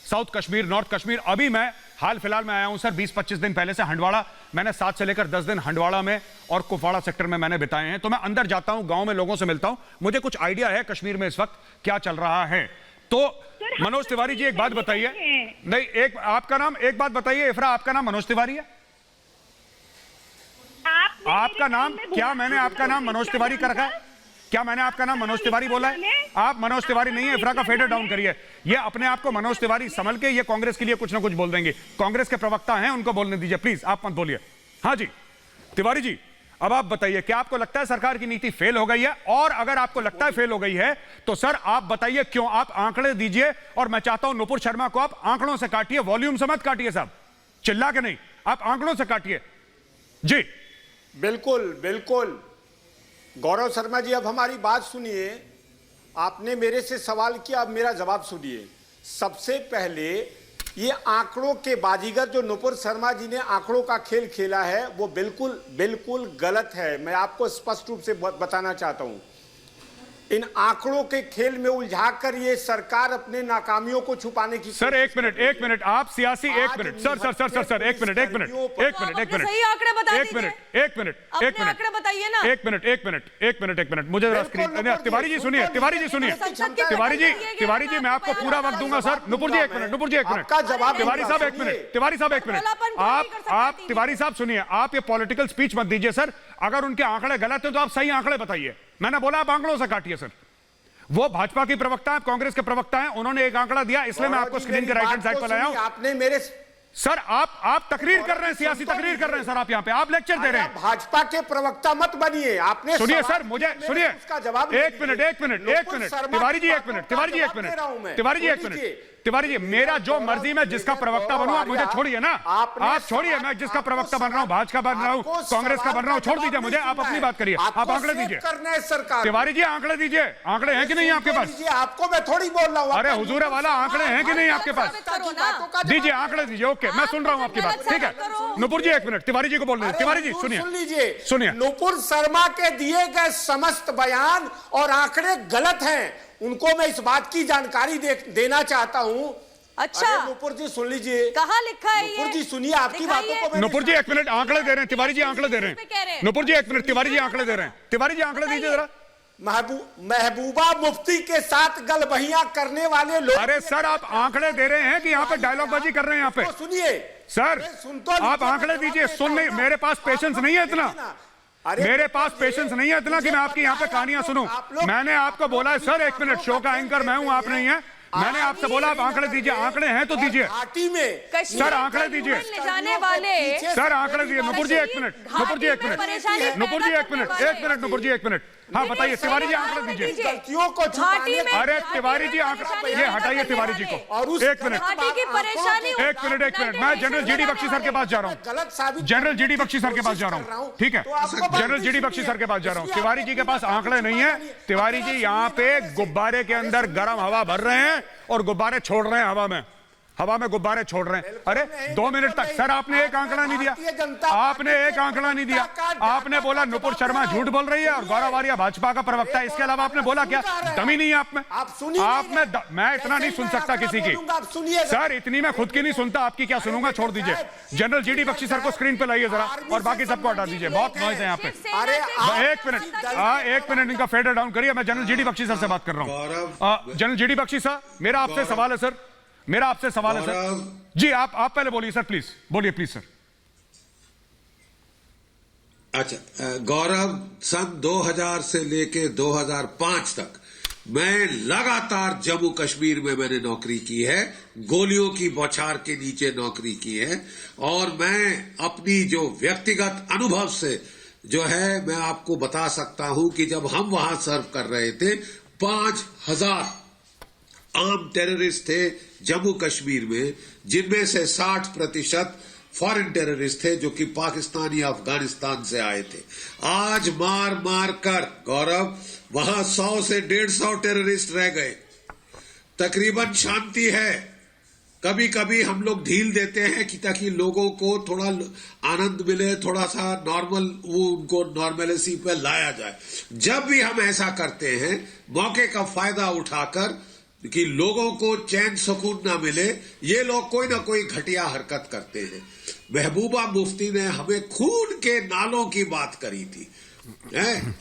साउथ कश्मीर, नॉर्थ कश्मीर। अभी मैं हाल फिलहाल में आया हूं सर 20-25 दिन पहले से हंडवाड़ा। मैंने 7 से लेकर 10 दिन हंडवाड़ा में और कुपवाड़ा सेक्टर में मैंने बिताए हैं। तो मैं अंदर जाता हूं, गांव में लोगों से मिलता हूं, मुझे कुछ आइडिया है कश्मीर में इस वक्त क्या चल रहा है। तो मनोज तिवारी जी एक बात बताइए, नहीं एक आपका नाम, एक बात बताइए इफ्रा, आपका नाम मनोज तिवारी है? आपका नाम क्या, मैंने आपका नाम मनोज तिवारी कर रखा है क्या? मैंने आपका नाम मनोज तिवारी बोला है? आप मनोज तिवारी नहीं है। इफ्रा का फेडर डाउन करिए। ये अपने आप को मनोज तिवारी समझ के ये कांग्रेस के लिए कुछ ना कुछ बोल देंगे। कांग्रेस के प्रवक्ता हैं, उनको बोलने दीजिए प्लीज, आप मत बोलिए। हाँ जी तिवारी जी, अब आप बताइए, क्या आपको लगता है सरकार की नीति फेल हो गई है? और अगर आपको लगता है फेल हो गई है तो सर आप बताइए क्यों। आप आंकड़े दीजिए और मैं चाहता हूं नुपुर शर्मा को आप आंकड़ों से काटिए, वॉल्यूम से मत काटिए साहब, चिल्ला के नहीं, आप आंकड़ों से काटिए जी। बिल्कुल बिल्कुल गौरव शर्मा जी, अब हमारी बात सुनिए। आपने मेरे से सवाल किया, अब मेरा जवाब सुनिए। सबसे पहले ये आंकड़ों के बाजीगर जो नुपुर शर्मा जी ने आंकड़ों का खेल खेला है वो बिल्कुल बिल्कुल गलत है। मैं आपको स्पष्ट रूप से बताना चाहता हूं। इन आंकड़ों के खेल में उलझाकर ये सरकार अपने नाकामियों को छुपाने की। सर एक मिनट आप सियासी, एक minute sir sir sir sir sir एक मिनट सही आंकड़े बता दीजिए। एक मिनट आंकड़े बताइए ना। एक मिनट मुझे जरा स्क्रीन, तिवारी जी सुनिए, तिवारी जी मैं आपको पूरा वक्त दूंगा सर। नुपुर जी एक मिनट, तिवारी साहब एक मिनट, आप तिवारी साहब सुनिए, आप ये पॉलिटिकल स्पीच मत दीजिए सर। अगर उनके आंकड़े गलत हैं तो आप सही आंकड़े बताइए। मैंने बोला आप आंकड़ों से काटिए सर। वो भाजपा की प्रवक्ता है, कांग्रेस के प्रवक्ता हैं, उन्होंने एक आंकड़ा दिया, इसलिए मैं आपको स्क्रीन के राइट हैंड साइड पर लाया हूं। आपने मेरे सर आप तकरीर कर रहे हैं, सियासी तकरीर कर रहे हैं सर, आप यहाँ पे आप लेक्चर दे रहे हैं। भाजपा के प्रवक्ता मत बनिए। आपने सुनिए सर, मुझे सुनिए, उसका जवाब एक मिनट तिवारी जी एक मिनट, तिवारी जी मेरा जो मर्जी मैं जिसका प्रवक्ता बनूं, आप मुझे छोड़िए ना, आप छोड़िए, मैं जिसका प्रवक्ता बन रहा हूं, भाजपा बन रहा हूं, कांग्रेस का बन रहा हूं, छोड़ दीजिए मुझे, आप अपनी बात करिए, आप आंकड़े दीजिए। तिवारी जी आंकड़े दीजिए, आंकड़े हैं कि नहीं आपके पास? आपको मैं थोड़ी बोल रहा हूं। अरे हुजूर वाला आंकड़े हैं कि नहीं आपके पास? दीजिए आंकड़े दीजिए। ओके मैं सुन रहा हूं आपकी बात, ठीक है। नुपुर जी एक मिनट, तिवारी जी को बोल रहे हैं। तिवारी जी सुनिए, नुपुर शर्मा के दिए गए समस्त बयान और आंकड़े गलत हैं, उनको मैं इस बात की जानकारी देना चाहता हूं। अच्छा नुपुर जी सुन लीजिए, कहाँ लिखा है नुपुर जी सुनिए, आपकी बातों को। नुपुर जी एक मिनट, आंकड़े दे रहे हैं तिवारी जी, आंकड़े दे रहे हैं। नुपुर जी एक मिनट, तिवारी जी आंकड़े दे रहे हैं। तिवारी जी आंकड़े दीजिए जरा। महबूबा मुफ्ती के साथ गलबहियां करने वाले लोग। अरे सर आप आंकड़े दे रहे हैं कि यहाँ पे डायलॉग बाजी कर रहे हैं? यहाँ पे सुनिए सर, आप आंकड़े दीजिए। सुन नहीं, मेरे पास पेशेंस नहीं है इतना, मेरे पास पेशेंस नहीं है इतना कि मैं आपकी यहाँ पे कहानियां सुनूं। मैंने आपको बोला है सर, एक मिनट, शो का एंकर मैं हूं, आप नहीं है। मैंने आपसे बोला आप आंकड़े दीजिए, आंकड़े हैं तो दीजिए सर, आंकड़े दीजिए जाने वाले सर, आंकड़े दीजिए। नुपुर जी एक मिनट, नुपुर जी एक मिनट, नुपुर जी एक मिनट, हाँ बताइए। तिवारी जी आंकड़े दीजिए। गलतियों को छुपाने। अरे तिवारी जी आंकड़े, ये हटाइए तिवारी जी को। एक मिनट, मैं जनरल जीडी बख्शी सर के पास जा रहा हूँ, जनरल जीडी बख्शी सर के पास जा रहा हूँ, ठीक है, जनरल जीडी बख्शी सर के पास जा रहा हूँ। तिवारी जी के पास आंकड़े नहीं है। तिवारी जी यहाँ पे गुब्बारे के अंदर गर्म हवा भर रहे हैं और गुब्बारे छोड़ रहे हैं हवा में गुब्बारे छोड़ रहे हैं। अरे 2 मिनट तक सर आपने एक आंकड़ा नहीं दिया, आपने एक आंकड़ा नहीं दिया। आपने बोला नुपुर शर्मा झूठ बोल रही है और गौरव वारिया भाजपा का प्रवक्ता है, इसके अलावा आपने बोला क्या? दमी नहीं है आप में, मैं इतना नहीं सुन सकता किसी की सर, इतनी मैं खुद की नहीं सुनता, आपकी क्या सुनूंगा, छोड़ दीजिए। जनरल जीडी बख्शी सर को स्क्रीन पे लाइए जरा और बाकी सबको हटा दीजिए, बहुत नॉइज है यहाँ पे। एक मिनट इनका फेडर डाउन करिए, मैं जनरल जीडी बख्शी सर से बात कर रहा हूँ। जनरल जीडी बख्शी सर, मेरा आपसे सवाल है सर, मेरा आपसे सवाल है सर जी। आप पहले बोलिए सर, प्लीज बोलिए, प्लीज सर। अच्छा गौरव, सन 2000 से लेके 2005 तक मैं लगातार जम्मू कश्मीर में मैंने नौकरी की है, गोलियों की बौछार के नीचे नौकरी की है, और मैं अपनी जो व्यक्तिगत अनुभव से जो है मैं आपको बता सकता हूं कि जब हम वहां सर्व कर रहे थे 5000 आर्म टेररिस्ट थे जम्मू कश्मीर में, जिनमें से 60% फॉरेन टेररिस्ट थे जो कि पाकिस्तान या अफगानिस्तान से आए थे। आज मार कर गौरव वहां 100 से 150 टेररिस्ट रह गए। तकरीबन शांति है। कभी कभी हम लोग ढील देते हैं कि ताकि लोगों को थोड़ा आनंद मिले, थोड़ा सा नॉर्मल, वो उनको नॉर्मलिटी पे लाया जाए। जब भी हम ऐसा करते हैं मौके का फायदा उठाकर कि लोगों को चैन सुकून ना मिले, ये लोग कोई ना कोई घटिया हरकत करते हैं। महबूबा मुफ्ती ने हमें खून के नालों की बात करी थी,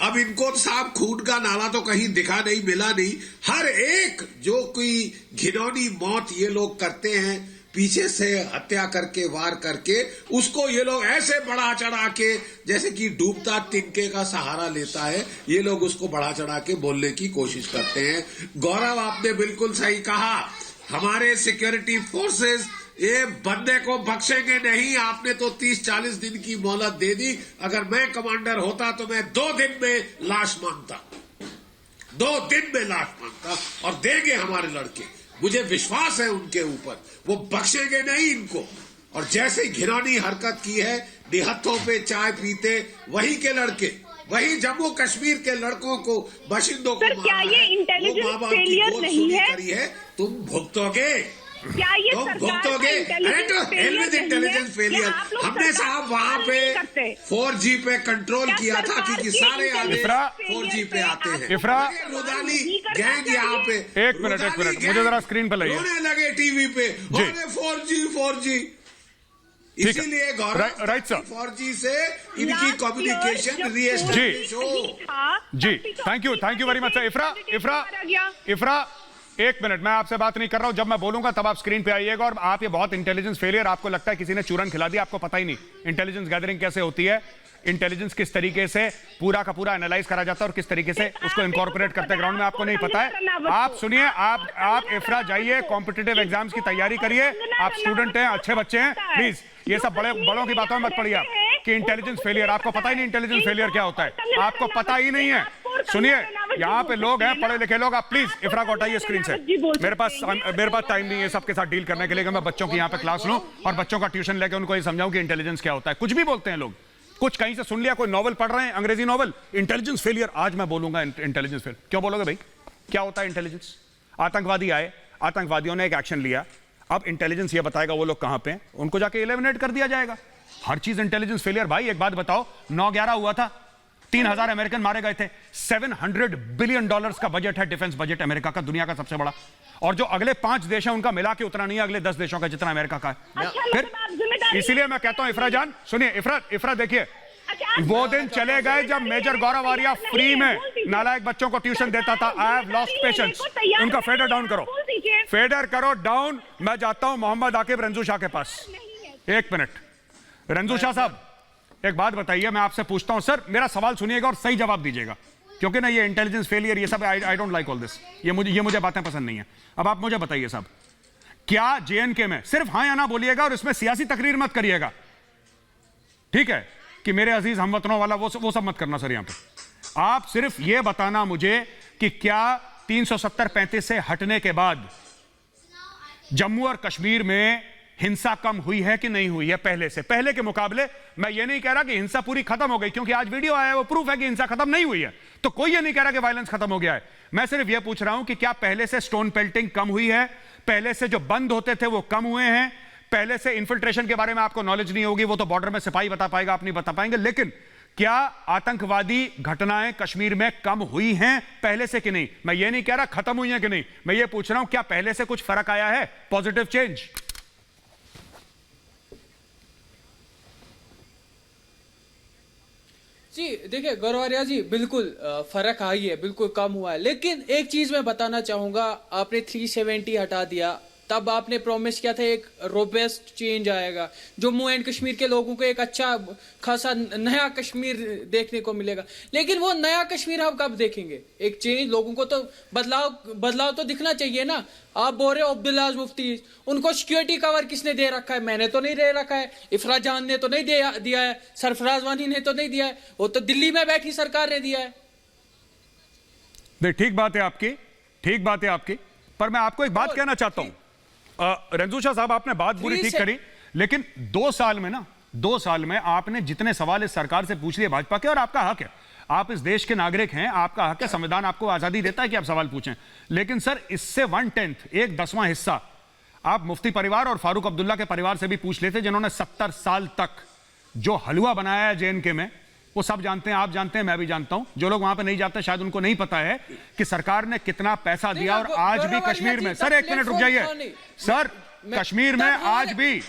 अब इनको साहब खून का नाला तो कहीं दिखा नहीं, मिला नहीं। हर एक जो कोई घिनौनी मौत ये लोग करते हैं, पीछे से हत्या करके, वार करके, उसको ये लोग ऐसे बढ़ा चढ़ा के, जैसे कि डूबता तिनके का सहारा लेता है, ये लोग उसको बढ़ा चढ़ा के बोलने की कोशिश करते हैं। गौरव, आपने बिल्कुल सही कहा, हमारे सिक्योरिटी फोर्सेस ये बंदे को बख्शेंगे नहीं। आपने तो 30-40 दिन की मोहलत दे दी। अगर मैं कमांडर होता तो मैं 2 दिन में लाश मांगता, 2 दिन में लाश मांगता, और देंगे हमारे लड़के, मुझे विश्वास है उनके ऊपर, वो बख्शेंगे नहीं इनको। और जैसे घिनौनी हरकत की है, निहत्थों पे चाय पीते वही के लड़के, वही जम्मू कश्मीर के लड़कों को, बाशिंदों को क्या ये इंटेलिजेंस फेलियर नहीं है? तुम भुगतोगे, क्या ये सरकार का इंटेलिजेंस फेलियर? हमने साहब वहां पे 4G पे कंट्रोल किया था, क्योंकि सारे आगे 4G पे आते हैं। इफ्रा, रुदाली गैंग यहाँ पे, एक मिनट मुझे जरा स्क्रीन पे लाइए। रोने लगे टीवी पे, 4G। इसीलिए राइट सर, 4G से इनकी कम्युनिकेशन रीएस्टैब्लिश हो। जी, thank you very much sir. Ifra, एक मिनट, मैं आपसे बात नहीं कर रहा हूं। जब मैं बोलूंगा तब आप स्क्रीन पे आइएगा। और आप ये बहुत इंटेलिजेंस फेलियर, आपको लगता है किसी ने चूरन खिला दिया, आपको पता ही नहीं इंटेलिजेंस गैदरिंग कैसे होती है, इंटेलिजेंस किस तरीके से पूरा का पूरा एनालाइज करा जाता है और किस तरीके से उसको इनकॉर्पोरेट करते हैं ग्राउंड में, आपको नहीं पता है। आप सुनिए, आप इफ्रा जाइए, कॉम्पिटिटिव एग्जाम्स की तैयारी करिए, आप स्टूडेंट हैं, अच्छे बच्चे हैं, प्लीज ये सब बड़ों की बातों में मत पड़िए आप कि इंटेलिजेंस फेलियर। आपको पता ही नहीं इंटेलिजेंस फेलियर क्या होता है, आपको पता ही नहीं है। सुनिए, यहाँ पे लोग हैं, पढ़े लिखे लोग, आप प्लीज इफ्रा को हटाइए स्क्रीन से। मेरे पास टाइम नहीं है सबके साथ डील करने के लिए कि मैं बच्चों की यहाँ पे क्लास लूं और बच्चों का ट्यूशन लेके उनको ये समझाऊं कि इंटेलिजेंस क्या होता है। कुछ भी बोलते हैं लोग, कुछ कहीं से सुन लिया, कोई नॉवल पढ़ रहे हैं, अंग्रेजी नॉवल, इंटेलिजेंस फेलियर। आज मैं बोलूंगा इंटेलिजेंस फेलियर। क्यों बोलोगे भाई, क्या होता है इंटेलिजेंस? आतंकवादी आए, आतंकवादियों ने एक एक्शन लिया, अब इंटेलिजेंस ये बताएगा वो लोग कहां पे हैं, उनको जाके एलिमिनेट कर दिया जाएगा। हर चीज इंटेलिजेंस फेलियर। भाई एक बात बताओ, 9/11 हुआ था, 3000 अमेरिकन मारे गए थे, $700 बिलियन का बजट है, डिफेंस बजट अमेरिका का, दुनिया का सबसे बड़ा। और जो अगले 5 देश हैं उनका मिला के उतना नहीं है अगले 10 देशों का जितना अमेरिका का है। फिर इसीलिए मैं कहता हूं, इफ्रा जान सुनिए, इफ्रा देखिए, वो दिन चले गए जब मेजर गौरव आर्या फ्री में नालायक बच्चों को ट्यूशन देता था। I have lost patience. उनका फेडर डाउन करो, फेडर करो डाउन। मैं जाता हूं मोहम्मद आकिब रंजू शाह के पास। एक मिनट, रंजू शाह साहब एक बात बताइए, मैं आपसे पूछता हूं सर, मेरा सवाल सुनिएगा और सही जवाब दीजिएगा, क्योंकि ना ये इंटेलिजेंस फेलियर ये सब I don't like all this, ये मुझे बातें पसंद नहीं है। अब आप मुझे बताइए साहब, क्या JNK में सिर्फ हाँ या ना बोलिएगा और इसमें सियासी तकरीर मत करिएगा, ठीक है, कि मेरे अजीज हमवतनों वाला वो सब मत करना सर। यहां पे आप सिर्फ ये बताना मुझे कि क्या 370-35 से हटने के बाद जम्मू और कश्मीर में हिंसा कम हुई है कि नहीं हुई है पहले के मुकाबले? मैं ये नहीं कह रहा कि हिंसा पूरी खत्म हो गई, क्योंकि आज वीडियो आया है वो प्रूफ है कि हिंसा खत्म नहीं हुई है, तो कोई ये नहीं कह रहा कि वायलेंस खत्म हो गया है। मैं सिर्फ ये पूछ रहा हूं कि क्या पहले से स्टोन पेल्टिंग कम हुई है, पहले से जो बंद होते थे वो कम हुए हैं, पहले से इन्फिल्ट्रेशन के बारे में आपको नॉलेज नहीं होगी, वो तो बॉर्डर में सिपाही बता पाएगा, आप नहीं बता पाएंगे, लेकिन क्या आतंकवादी घटनाएं कश्मीर में कम हुई हैं पहले से कि नहीं? मैं ये नहीं कह रहा खत्म हुई हैं कि नहीं, मैं ये पूछ रहा हूं क्या पहले से कुछ फर्क आया है, पॉजिटिव चेंज? जी देखिए गौरव आर्या जी, बिल्कुल फर्क आई है, बिल्कुल कम हुआ है, लेकिन एक चीज मैं बताना चाहूंगा, आपने 370 हटा दिया, तब आपने प्रॉमिस किया था एक रोबस्ट चेंज आएगा, जम्मू एंड कश्मीर के लोगों को एक अच्छा खासा नया कश्मीर देखने को मिलेगा, लेकिन वो नया कश्मीर हम कब देखेंगे? एक चेंज, लोगों को तो बदलाव तो दिखना चाहिए ना। आप बोल रहे हो अब्दुल्ला मुफ्ती, उनको सिक्योरिटी कवर किसने दे रखा है? मैंने तो नहीं दे रखा है, इफरा जान ने तो नहीं दिया है, सरफराज वानी ने तो नहीं दिया है, वो तो दिल्ली में बैठी सरकार ने दिया है। ठीक बात है आपकी, पर मैं आपको एक बात कहना चाहता हूं, रंजू शाह साहब आपने बात पूरी ठीक करी, लेकिन 2 साल में आपने जितने सवाल इस सरकार से पूछ लिए भाजपा के, और आपका हक है, आप इस देश के नागरिक हैं, आपका हक है, संविधान आपको आजादी देता है कि आप सवाल पूछें, लेकिन सर इससे 1/10 1/10वां हिस्सा आप मुफ्ती परिवार और फारूक अब्दुल्ला के परिवार से भी पूछ लेते, जिन्होंने 70 साल तक जो हलवा बनाया है JNK में, वो सब जानते हैं, आप जानते हैं, मैं भी जानता हूं, जो लोग वहां पे नहीं जाते शायद उनको नहीं पता है कि सरकार ने कितना पैसा दिया, और आज भी कश्मीर में, सर एक मिनट रुक जाइए सर, कश्मीर में आज भी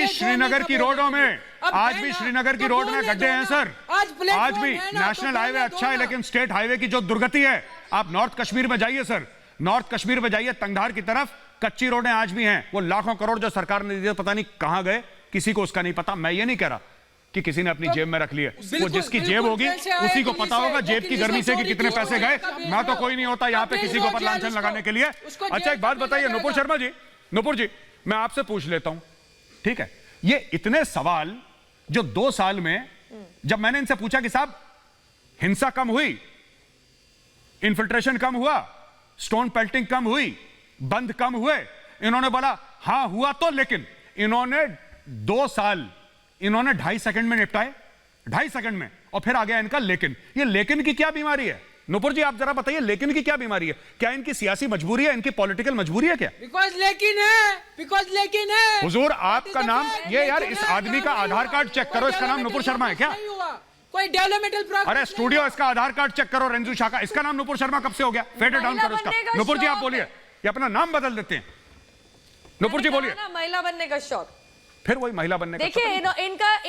श्रीनगर की रोडों में श्रीनगर की रोड में गड्ढे हैं सर। आज भी नेशनल हाईवे अच्छा है, लेकिन स्टेट हाईवे की जो दुर्गति है, आप नॉर्थ कश्मीर में जाइए सर, नॉर्थ कश्मीर में जाइए, तंगधार की तरफ कच्ची रोडें आज भी हैं। वो लाखों करोड़ जो सरकार ने दिए पता नहीं कहां गए, किसी को उसका नहीं पता। मैं ये नहीं कह रहा कि किसी ने अपनी जेब में रख लिए, वो जिसकी जेब होगी उसी को पता होगा जेब की गर्मी से कि कितने पैसे गए। मैं तो कोई नहीं होता यहाँ पे किसी को ऊपर लांछन लगाने के लिए। अच्छा एक बात बताइए नुपुर शर्मा जी, नुपुर जी मैं आपसे पूछ लेता हूं, ठीक है, ये इतने सवाल जो 2 साल में, जब मैंने इनसे पूछा कि साहब हिंसा कम हुई, इन्फिल्ट्रेशन कम हुआ, स्टोन पेल्टिंग कम हुई, बंद कम हुए, इन्होंने बोला हां हुआ तो, लेकिन इन्होंने 2 साल इन्होंने 2.5 सेकंड में निपटाए, 2.5 सेकंड में, और फिर आ गया इनका लेकिन। ये लेकिन की क्या बीमारी है नुपुर जी, आप जरा बताइए, लेकिन की क्या बीमारी है? क्या इनकी सियासी मजबूरी है, इनकी पॉलिटिकल मजबूरी है क्या? बिकॉज लेकिन है हुजूर आपका नाम ये, यार इस आदमी का आधार कार्ड चेक करो, इसका नाम नुपुर शर्मा है क्या? कोई डेवलपमेंटल प्रोग्राम? अरे स्टूडियो इसका आधार कार्ड चेक करो, रेंजू शाह का, इसका नाम नुपुर शर्मा कब से हो गया? फेड डाउन करो इसका। नुपुर जी आप बोलिए, ये अपना नाम बदल देते हैं। नुपुर जी बोलिए। महिला बनने का शौक, फिर वही महिला बनने का। देखिए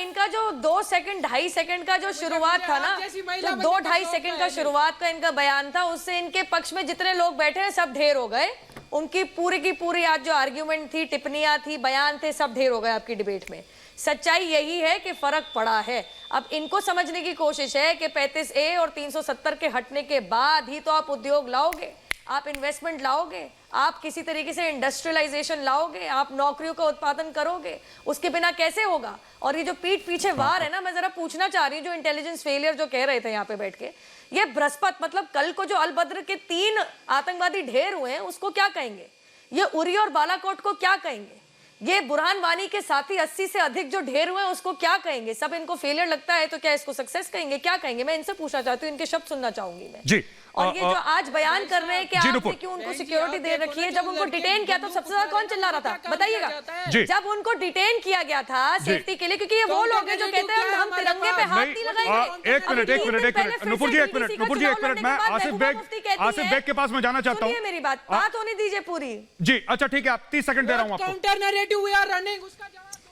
इनका जो 2 सेकंड 2.5 सेकंड का जो शुरुआत था ना, जो 2-2.5 सेकंड का शुरुआत का इनका बयान था, उससे इनके पक्ष में जितने लोग बैठे हैं सब ढेर हो गए। उनकी पूरी की पूरी आज जो आर्ग्यूमेंट थी, टिप्पणियां थी, बयान थे, सब ढेर हो गए आपकी डिबेट में। सच्चाई यही है कि फर्क पड़ा है। अब इनको समझने की कोशिश है कि 35A और 370 के हटने के बाद ही तो आप उद्योग लाओगे, आप इन्वेस्टमेंट लाओगे, आप किसी तरीके से इंडस्ट्रियलाइजेशन लाओगे, आप नौकरियों का उत्पादन करोगे, उसके बिना कैसे होगा? और ये जो पीठ पीछे वार है ना, मैं जरा पूछना चाह रही हूँ, जो इंटेलिजेंस फेलियर जो कह रहे थे यहाँ पे बैठ के, ये बृहस्पति मतलब कल को जो अलबद्र के 3 आतंकवादी ढेर हुए हैं उसको क्या कहेंगे? ये उरी और बालाकोट को क्या कहेंगे? ये बुरहान वानी के साथी 80 से अधिक जो ढेर हुए हैं उसको क्या कहेंगे? सब इनको फेलियर लगता है तो क्या इसको सक्सेस कहेंगे? क्या कहेंगे? मैं इनसे पूछना चाहती हूँ, इनके शब्द सुनना चाहूंगी मैं जी। और ये जो आज बयान कर रहे हैं कि आपने क्यों उनको सिक्योरिटी दे रखी है, जब उनको डिटेन किया तो सबसे ज्यादा कौन चिल्ला रहा था बताइएगा? जब उनको डिटेन किया गया था सेफ्टी के लिए, क्योंकि ये वो लोग हैं जो कहते हैं हम तिरंगे पे हाथ नहीं लगाएंगे। एक मिनट नुपुर जी, एक मिनट, मैं आसिफ बेग के पास में जाना चाहता हूँ। मेरी बात होने दीजिए पूरी। जी अच्छा ठीक है, आप 30 सेकंड दे रहा हूँ आपको। Counter narrative we are running, उसका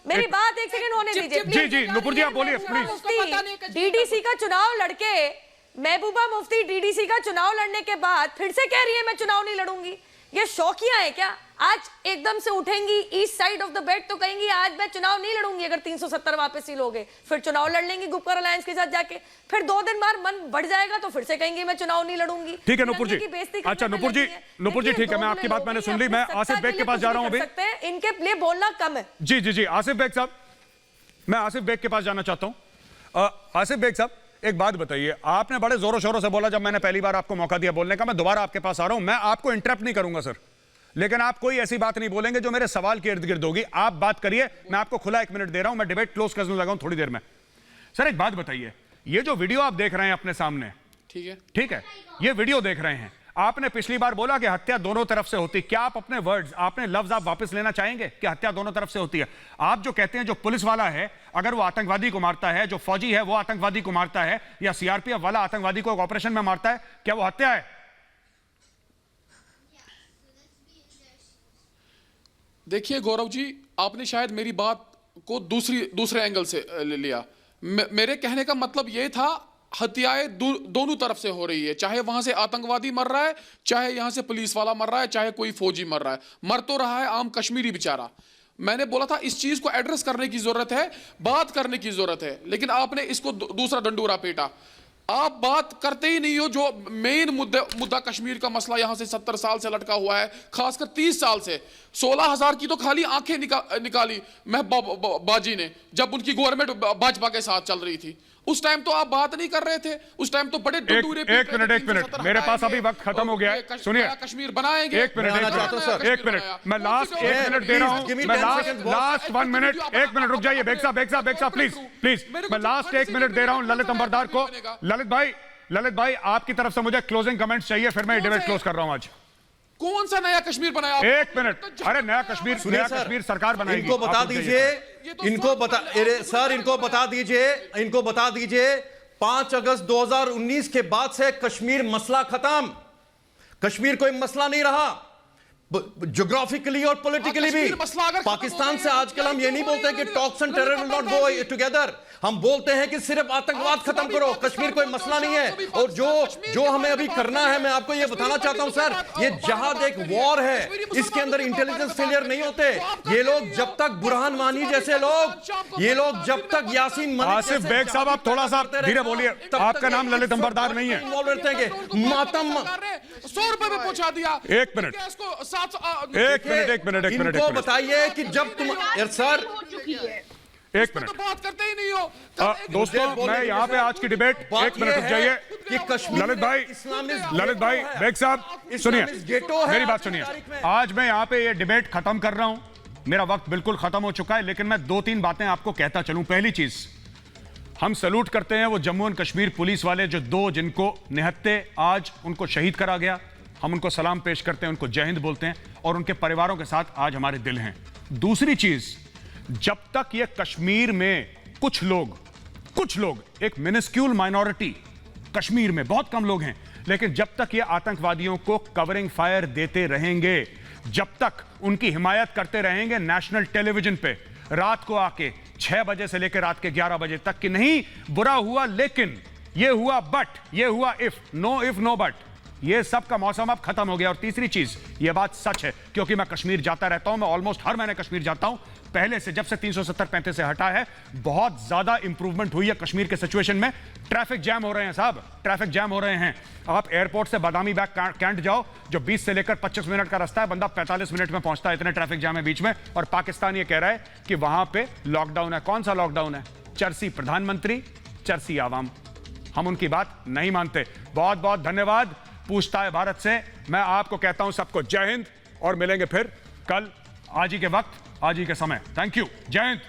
मेरी बात 1 सेकंड होने दीजिए। जी नुपुर जी आप बोलिए प्लीज। डीडीसी का चुनाव लड़के महबूबा मुफ्ती डीडीसी का चुनाव लड़ने के बाद फिर से कह रही है मैं चुनाव नहीं लड़ूंगी। ये शौकिया है क्या? आज एकदम से उठेंगी east side of the bed तो कहेंगी आज मैं चुनाव नहीं लड़ूंगी। अगर 370 वापस ही लोगे फिर चुनाव लड़ लेंगी गुपकर अलायंस के साथ जाके, फिर 2 दिन बाद मन बढ़ जाएगा तो फिर से कहेंगी मैं चुनाव नहीं लड़ूंगी। ठीक है नुपुर जी, अच्छा नुपुर जी ठीक है, मैं आपकी बात मैंने सुन ली। मैं आसिफ बेग के पास जा रहा हूं अभी। इनके लिए बोलना कम है। जी आसिफ बेग साहब, मैं आसिफ बेग के पास जाना चाहता हूं। आसिफ बेग साहब एक बात बताइए, आपने बड़े जोरों शोरों से बोला जब मैंने पहली बार आपको मौका दिया बोलने का। मैं दोबारा आपके पास आ रहा हूं, मैं आपको इंटरप्ट नहीं करूंगा सर, लेकिन आप कोई ऐसी बात नहीं बोलेंगे जो मेरे सवाल के इर्द गिर्द होगी। आप बात करिए, मैं आपको खुला 1 मिनट दे रहा हूं, मैं डिबेट क्लोज करने लगा हूं थोड़ी देर में। सर एक बात बताइए, ये जो वीडियो आप देख रहे हैं अपने सामने, ठीक है, ये वीडियो देख रहे हैं, आपने पिछली बार बोला कि हत्या दोनों तरफ से होती। क्या आप अपने वर्ड्स, आपने लफ्ज आप वापस लेना चाहेंगे कि हत्या दोनों तरफ से होती है? आप जो कहते हैं जो पुलिस वाला है अगर वो आतंकवादी को मारता है, जो फौजी है वो आतंकवादी को मारता है, या सीआरपीएफ वाला आतंकवादी को ऑपरेशन में मारता है, क्या वो हत्या है? देखिए गौरव जी, आपने शायद मेरी बात को दूसरे एंगल से लिया। मेरे कहने का मतलब यह था हत्याएं दोनों तरफ से हो रही है, चाहे वहां से आतंकवादी मर रहा है, चाहे यहां से पुलिस वाला मर रहा है, चाहे कोई फौजी मर रहा है, मर तो रहा है आम कश्मीरी बेचारा। मैंने बोला था इस चीज को एड्रेस करने की जरूरत है, बात करने की जरूरत है, लेकिन आपने इसको दूसरा डंडोरा पीटा। आप बात करते ही नहीं हो जो मेन मुद्दा कश्मीर का मसला यहां से 70 साल से लटका हुआ है, खासकर 30 साल से। 16,000 की तो खाली आंखें निकाली बाजी ने जब उनकी गवर्नमेंट भाजपा के साथ चल रही थी। उस टाइम तो आप बात नहीं कर रहे थे, उस टाइम तो बड़े एक मिनट मेरे पास अभी वक्त खत्म हो गया है। सुनिए, कश्मीर बनाएंगे। एक मिनट मैं लास्ट 1 मिनट दे रहा हूं, मैं लास्ट 1 मिनट 1 मिनट रुक जाइए बेग साहब प्लीज मैं लास्ट 1 मिनट दे रहा हूं ललित अंबरदार को। ललित भाई आपकी तरफ से मुझे क्लोजिंग कमेंट्स चाहिए, फिर मैं डिबेट क्लोज कर रहा हूं आज। कौन सा नया कश्मीर बनाया? 1 मिनट, अरे नया कश्मीर सरकार बनाएगी। इनको बता दीजिए, इनको बता दीजिए 5 अगस्त 2019 के बाद से कश्मीर मसला खत्म, कश्मीर कोई मसला नहीं रहा। ज्योग्राफिकली और पॉलिटिकली भी। पाकिस्तान से आजकल हम ये नहीं बोलते कि talks and terror will not go together, हम बोलते हैं कि सिर्फ आतंकवाद खत्म करो, कश्मीर कोई मसला नहीं है। और जो हमें अभी करना है, मैं आपको ये बताना चाहता हूं सर, ये जहाद एक वॉर है, इसके अंदर इंटेलिजेंस फेलियर नहीं होते। ये लोग जब तक बुरहान वानी जैसे लोग, ये लोग जब तक यासीन मलिक आसिफ बेग साहब आप थोड़ा सा धीरे बोलिए, आपका नाम ललित अंबरदार नहीं है। मातम 100 रुपए में पहुंचा दिया। एक मिनट इनको बताइए कि जब तुम सर एक मिनट तो बात करते ही नहीं हो। दोस्तों मैं यहाँ पे आज की डिबेट, एक मिनट रुक जाइए कि कश्मीर ललित भाई बेग साहब सुनिए, मेरी बात सुनिए। आज मैं यहाँ पे ये डिबेट खत्म कर रहा हूँ, मेरा वक्त बिल्कुल खत्म हो चुका है, लेकिन मैं 2-3 बातें आपको कहता चलूं। पहली चीज, हम सैल्यूट करते हैं वो जम्मू एंड कश्मीर पुलिस वाले जो 2 जिनको निहत्ते आज उनको शहीद करा गया, हम उनको सलाम पेश करते हैं, उनको जय हिंद बोलते हैं, और उनके परिवारों के साथ आज हमारे दिल हैं। दूसरी चीज, जब तक ये कश्मीर में कुछ लोग एक मिनिस्क्यूल माइनॉरिटी, कश्मीर में बहुत कम लोग हैं, लेकिन जब तक ये आतंकवादियों को कवरिंग फायर देते रहेंगे, जब तक उनकी हिमायत करते रहेंगे नेशनल टेलीविजन पे रात को आके 6 बजे से लेकर रात के 11 बजे तक, कि नहीं बुरा हुआ लेकिन ये हुआ बट, ये हुआ इफ नो बट, ये सब का मौसम अब खत्म हो गया। और तीसरी चीज, ये बात सच है क्योंकि मैं कश्मीर जाता रहता हूं, मैं ऑलमोस्ट हर महीने कश्मीर जाता हूं। पहले से जब से 370-35 से हटा है, बहुत ज्यादा इंप्रूवमेंट हुई है कश्मीर के सिचुएशन में। ट्रैफिक जैम हो रहे हैं साहब, ट्रैफिक जैम हो रहे हैं। आप एयरपोर्ट से बादामी बैग कैंट जाओ, जो 20 से लेकर 25 मिनट का रास्ता है, बंदा 45 मिनट में पहुंचता है, इतने ट्रैफिक जैम है बीच में। और पाकिस्तान ये कह रहा है कि वहां पे लॉकडाउन है। कौन सा लॉकडाउन है? चरसी प्रधानमंत्री, चरसी आवाम। हम उनकी बात नहीं मानते। बहुत बहुत धन्यवाद। पूछता है भारत से मैं आपको कहता हूं सबको जय हिंद, और मिलेंगे फिर कल आज ही के वक्त, आज ही के समय। थैंक यू, जय हिंद।